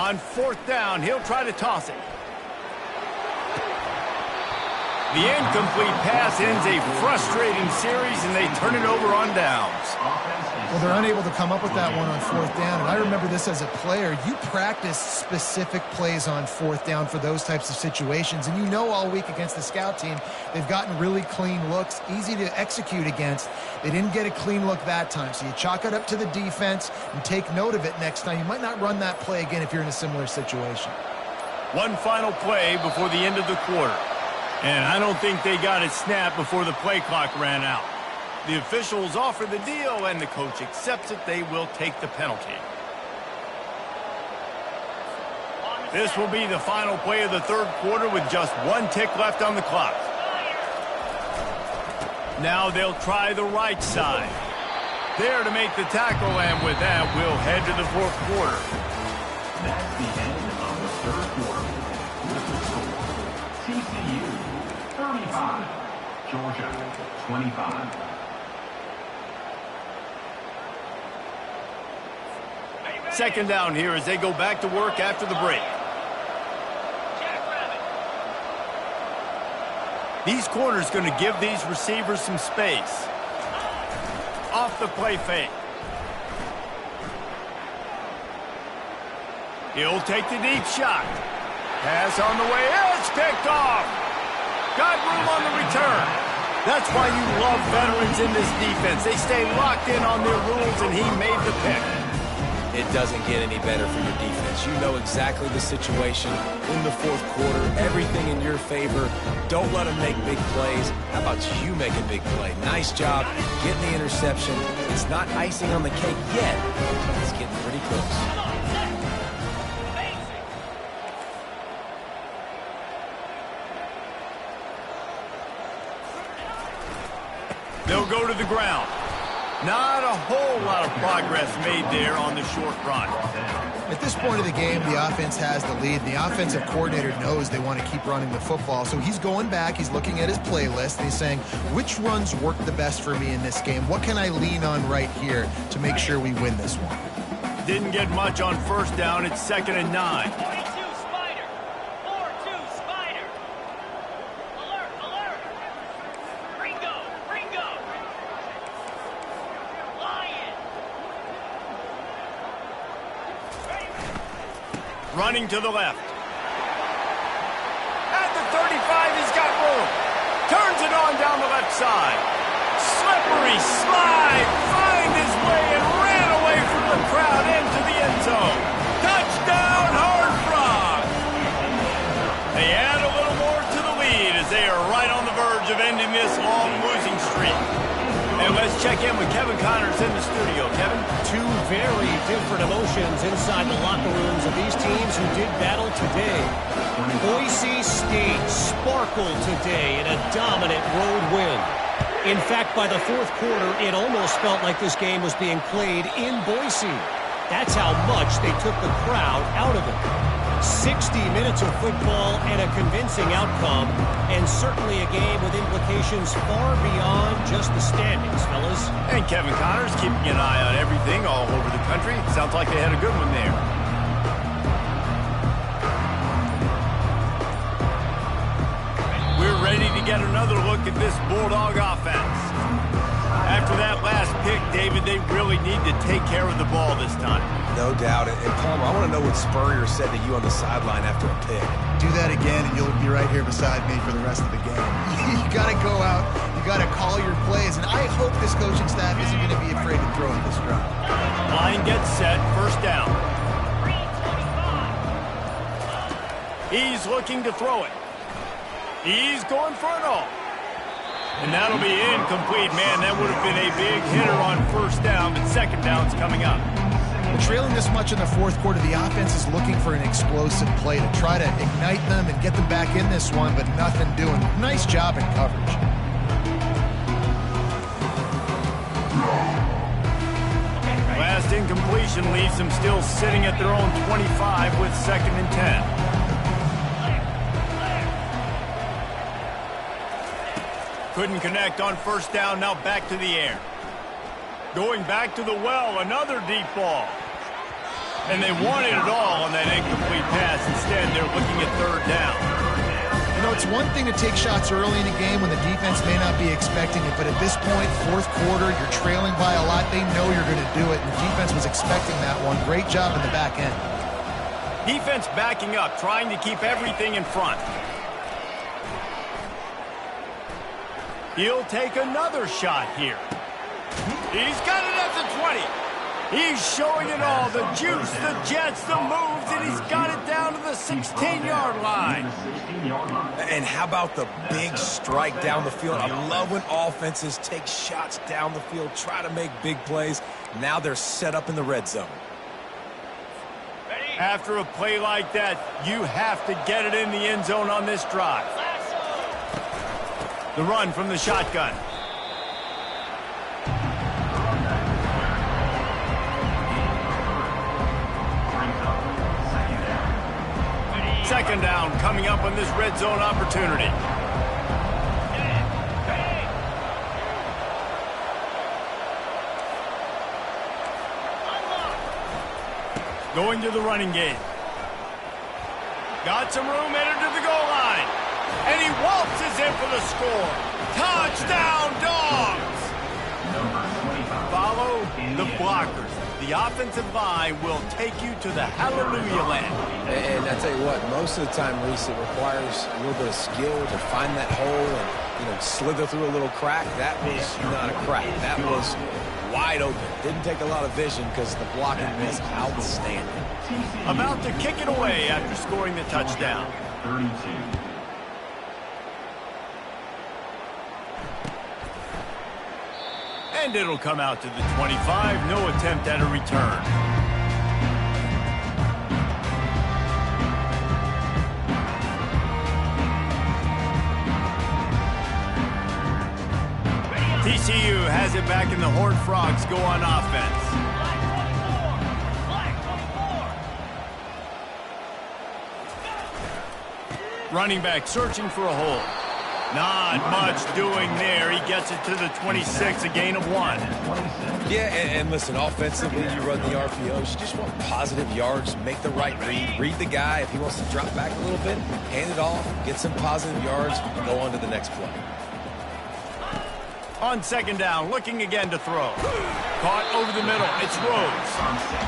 On fourth down, he'll try to toss it. The incomplete pass ends a frustrating series, and they turn it over on downs. Well, they're unable to come up with that one on fourth down, and I remember this as a player. You practice specific plays on fourth down for those types of situations, and you know all week against the scout team, they've gotten really clean looks, easy to execute against. They didn't get a clean look that time, so you chalk it up to the defense and take note of it next time. You might not run that play again if you're in a similar situation. One final play before the end of the quarter. And I don't think they got it snapped before the play clock ran out. The officials offer the deal, and the coach accepts it. They will take the penalty. This will be the final play of the third quarter with just one tick left on the clock. Now they'll try the right side. There to make the tackle, and with that, we'll head to the fourth quarter. That's the end of the third quarter. With the score, TCU 35, Georgia 25. Second down here as they go back to work after the break. These corners going to give these receivers some space. Off the play fake. He'll take the deep shot. Pass on the way. It's picked off. Got room on the return. That's why you love veterans in this defense. They stay locked in on their rules, and he made the pick. it doesn't get any better for your defense. You know exactly the situation in the fourth quarter, everything in your favor. Don't let them make big plays. How about you make a big play? Nice job getting the interception. It's not icing on the cake yet, but it's getting pretty close. They'll go to the ground. Not a whole lot of progress made there on the short run. At this point of the game, the offense has the lead. The offensive coordinator knows they want to keep running the football, so he's going back, he's looking at his playlist, and he's saying, which runs work the best for me in this game? What can I lean on right here to make sure we win this one? Didn't get much on first down. It's 2nd and 9. 42 Spider. 4-2 Spider. Alert, alert. Ringo, Ringo. Lion. Running to the left. At the 35, he's got room. Turns it on down the left side. Slippery slide. Find his way and ran away from the crowd into the end zone. Touchdown, Horned Frog. They add a little more to the lead as they are right on the verge of ending this long losing streak. And let's check in with Kevin Connors in the studio. Kevin? Two very different emotions inside the locker rooms of these teams who did battle today. Boise State sparkled today in a dominant road win. In fact, by the fourth quarter, it almost felt like this game was being played in Boise. That's how much they took the crowd out of it. 60 minutes of football and a convincing outcome, and certainly a game with implications far beyond just the standings, fellas. And Kevin Connors keeping an eye on everything all over the country. Sounds like they had a good one there. We're ready to get another look at this Bulldog offense. After that last pick, David, they really need to take care of the ball this time. No doubt. And Palmer, I want to know what Spurrier said to you on the sideline after a pick. Do that again, and you'll be right here beside me for the rest of the game. You got to go out, you got to call your plays, and I hope this coaching staff isn't going to be afraid to throw at this drive. Line gets set, first down. He's looking to throw it. He's going for it all. And that'll be incomplete. Man, that would have been a big hitter on first down, but second down's coming up. Well, trailing this much in the fourth quarter, the offense is looking for an explosive play to try to ignite them and get them back in this one, but nothing doing. Nice job in coverage. Last incompletion leaves them still sitting at their own 25 with 2nd and 10. Couldn't connect on first down, now back to the air. Going back to the well, another deep ball. And they wanted it all on that incomplete pass. Instead, they're looking at third down. You know, it's one thing to take shots early in a game when the defense may not be expecting it, but at this point, fourth quarter, you're trailing by a lot. They know you're going to do it, and the defense was expecting that one. Great job in the back end. Defense backing up, trying to keep everything in front. He'll take another shot here. He's got it at the 20. He's showing it all. The juice, the jets, the moves, and he's got it down to the 16-yard line. And how about the big strike down the field? I love when offenses take shots down the field, try to make big plays. Now they're set up in the red zone. After a play like that, you have to get it in the end zone on this drive. The run from the shotgun. Second down coming up on this red zone opportunity. Going to the running game. Got some room, headed to the goal line. And he waltzes in for the score. Touchdown, Dogs! Follow the blockers. The offensive line will take you to the hallelujah land. And I tell you what, most of the time, Reese, it requires a little bit of skill to find that hole and, slither through a little crack. That was not a crack. That was wide open. Didn't take a lot of vision because the blocking was outstanding. About to kick it away after scoring the touchdown. 32. And it'll come out to the 25. No attempt at a return. TCU has it back and the Horned Frogs go on offense. Black 24. Running back searching for a hole. Not much doing there. He gets it to the 26, a gain of 1. Yeah, and listen, offensively, you run the RPOs. You just want positive yards, make the right read the guy. If he wants to drop back a little bit, hand it off, get some positive yards, and go on to the next play. On second down, looking again to throw. Caught over the middle. It's Rhodes.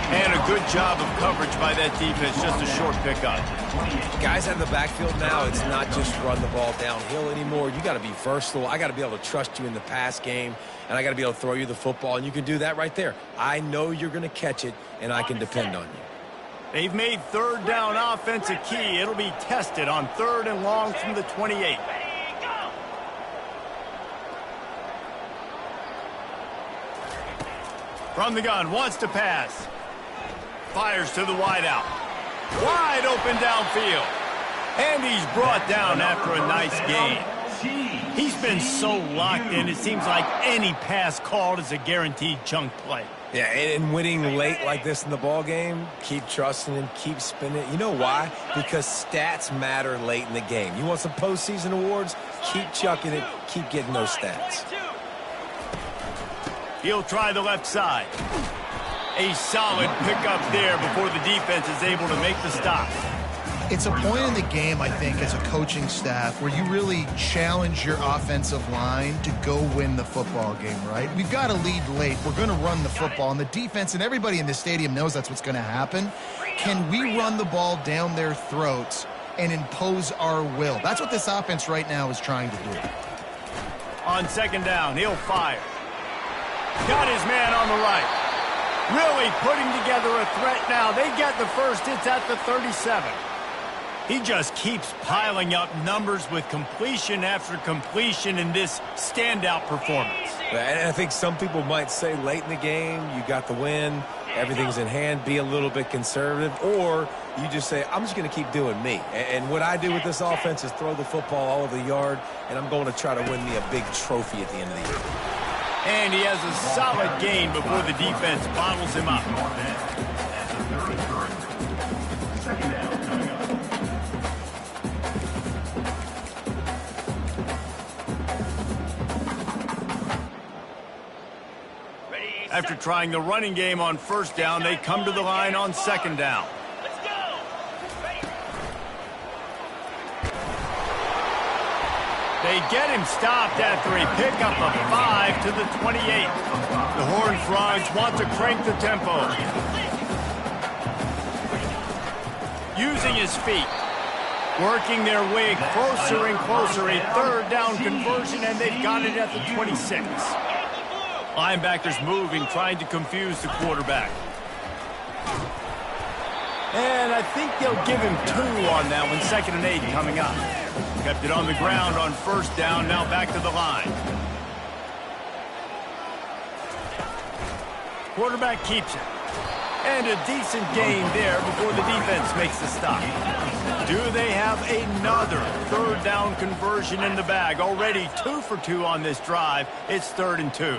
And a good job of coverage by that defense. Just a short pickup. Guys out of the backfield now, it's not just run the ball downhill anymore. You got to be versatile. I got to be able to trust you in the pass game, and I got to be able to throw you the football, and you can do that right there. I know you're going to catch it, and I can depend on you. They've made third down offense a key. It'll be tested on 3rd and long from the 28. From the gun, wants to pass. Fires to the wideout. Wide open downfield. And he's brought down after a nice gain. He's been so locked in, it seems like any pass called is a guaranteed chunk play. Yeah, and winning late like this in the ball game, keep trusting him, keep spinning. You know why? Because stats matter late in the game. You want some postseason awards? Keep chucking it, keep getting those stats. He'll try the left side. A solid pickup there before the defense is able to make the stop. It's a point in the game, I think, as a coaching staff, where you really challenge your offensive line to go win the football game, right? We've got to lead late. We're going to run the football, and the defense and everybody in the stadium knows that's what's going to happen. Can we run the ball down their throats and impose our will? That's what this offense right now is trying to do. On second down, he'll fire. Got his man on the right. Really putting together a threat now. They get the first. It's at the 37. He just keeps piling up numbers with completion after completion in this standout performance. And I think some people might say late in the game, you got the win, everything's in hand, be a little bit conservative, or you just say, I'm just going to keep doing me. And what I do with this offense is throw the football all over the yard, and I'm going to try to win me a big trophy at the end of the year. And he has a solid gain before the defense bottles him up. After trying the running game on first down, they come to the line on second down. Let's go. They get him stopped after a pickup of 5 to the 28. The Horned Frogs want to crank the tempo. Using his feet. Working their way closer and closer. A third down conversion, and they've got it at the 26. Linebackers moving, trying to confuse the quarterback. And I think they'll give him 2 on that one. 2nd and 8 coming up. Kept it on the ground on first down, now back to the line. Quarterback keeps it. And a decent gain there before the defense makes the stop. Do they have another third down conversion in the bag? Already 2 for 2 on this drive. It's 3rd and 2.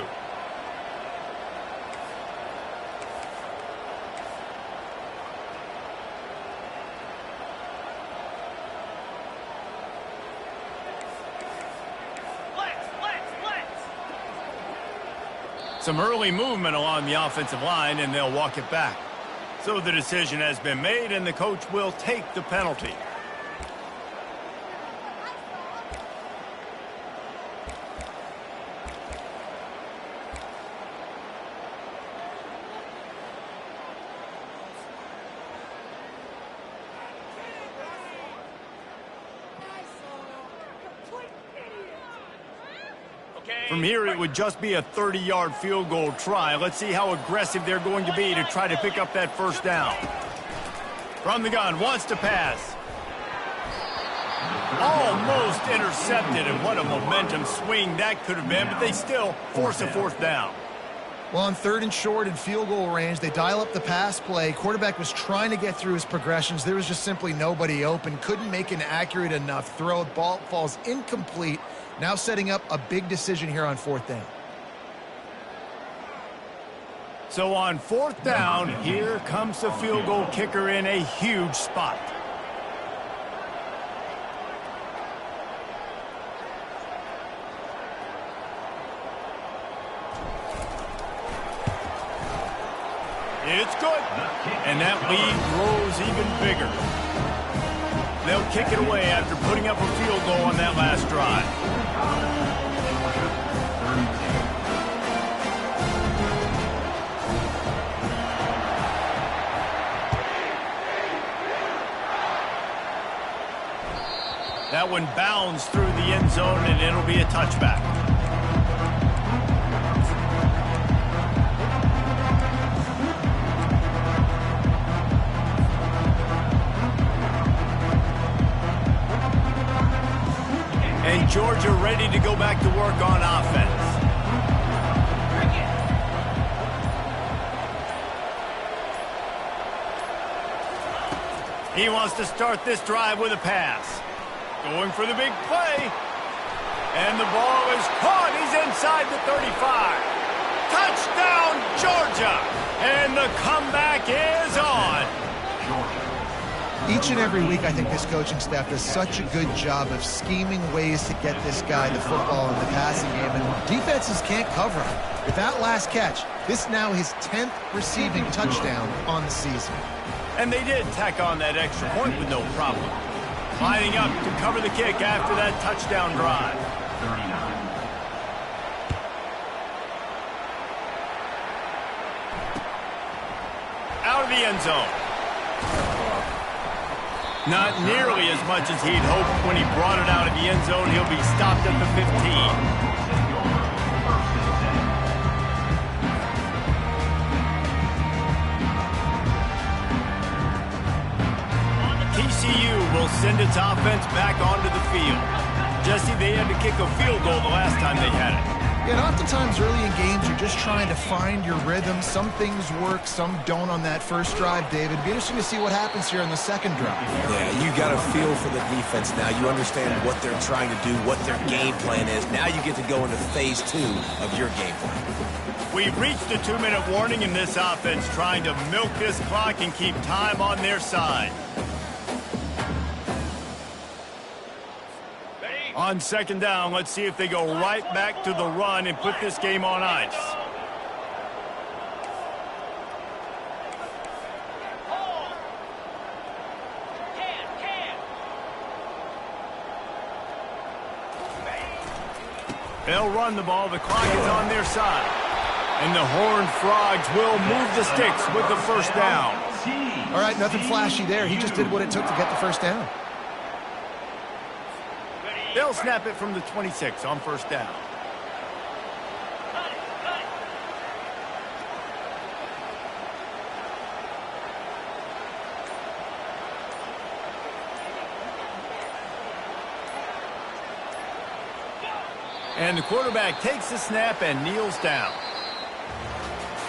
Some early movement along the offensive line, and they'll walk it back. So the decision has been made, and the coach will take the penalty. Okay, From here, it would just be a 30-yard field goal try. Let's see how aggressive they're going to be to try to pick up that first down. From the gun, wants to pass. Almost intercepted, and what a momentum swing that could have been, but they still force a fourth down. Well, on 3rd and short and field goal range, they dial up the pass play. Quarterback was trying to get through his progressions. There was just simply nobody open. Couldn't make an accurate enough throw. Ball falls incomplete. Now setting up a big decision here on 4th down. So on 4th down, here comes the field goal kicker in a huge spot. It's good. And that lead grows even bigger. They'll kick it away after putting up a field goal on that last drive. That one bounds through the end zone, and it'll be a touchback. And Georgia ready to go back to work on offense. He wants to start this drive with a pass. Going for the big play. And the ball is caught. He's inside the 35. Touchdown, Georgia. And the comeback is on. Each and every week, I think this coaching staff does such a good job of scheming ways to get this guy the football in the passing game, and defenses can't cover him. With that last catch, this now his 10th receiving touchdown on the season. And they did tack on that extra point with no problem. Lining up to cover the kick after that touchdown drive. 39. Out of the end zone. Not nearly as much as he'd hoped when he brought it out of the end zone. He'll be stopped at the 15. TCU will send its offense back onto the field. Jesse, they had to kick a field goal the last time they had it. Yeah, and oftentimes early in games, you're just trying to find your rhythm. Some things work, some don't on that first drive, David. It'd be interesting to see what happens here on the second drive. Yeah, you got a feel for the defense now. You understand what they're trying to do, what their game plan is. Now you get to go into phase 2 of your game plan. We've reached the 2-minute warning in this offense, trying to milk this clock and keep time on their side. On second down, let's see if they go right back to the run and put this game on ice. They'll run the ball. The clock is on their side. And the Horned Frogs will move the sticks with the first down. All right, nothing flashy there. He just did what it took to get the first down. They'll snap it from the 26 on first down. And the quarterback takes the snap and kneels down.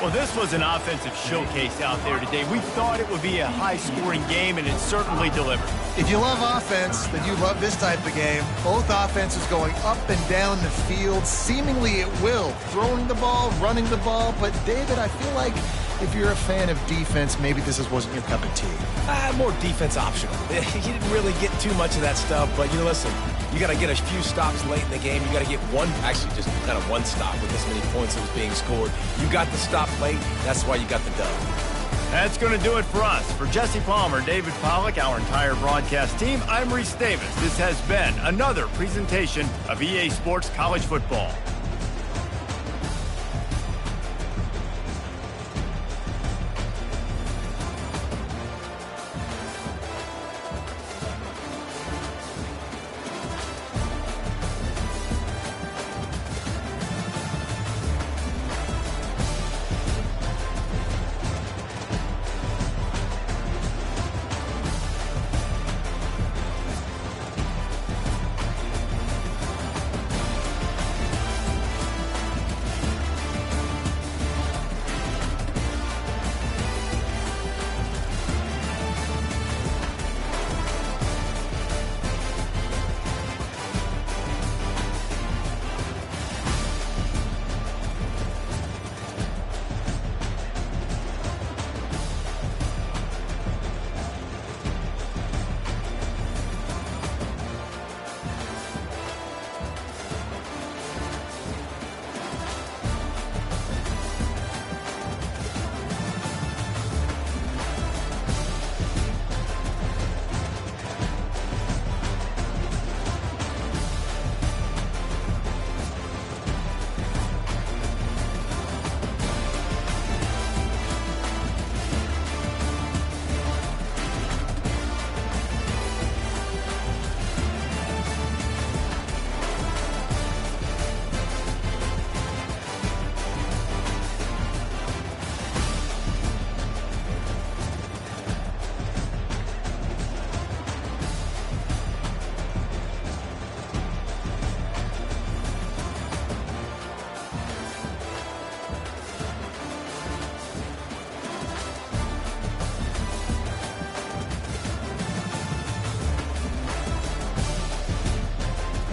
Well, this was an offensive showcase out there today. We thought it would be a high-scoring game, and it certainly delivered. If you love offense, then you love this type of game. Both offenses going up and down the field, seemingly at will. Throwing the ball, running the ball. But, David, I feel like if you're a fan of defense, maybe this wasn't your cup of tea. More defense optional. You didn't really get too much of that stuff, but, listen, you got to get a few stops late in the game. You got to get just kind of one stop with this many points that was being scored. You got the stop late. That's why you got the dub. That's going to do it for us. For Jesse Palmer, David Pollack, our entire broadcast team, I'm Reese Davis. This has been another presentation of EA Sports College Football.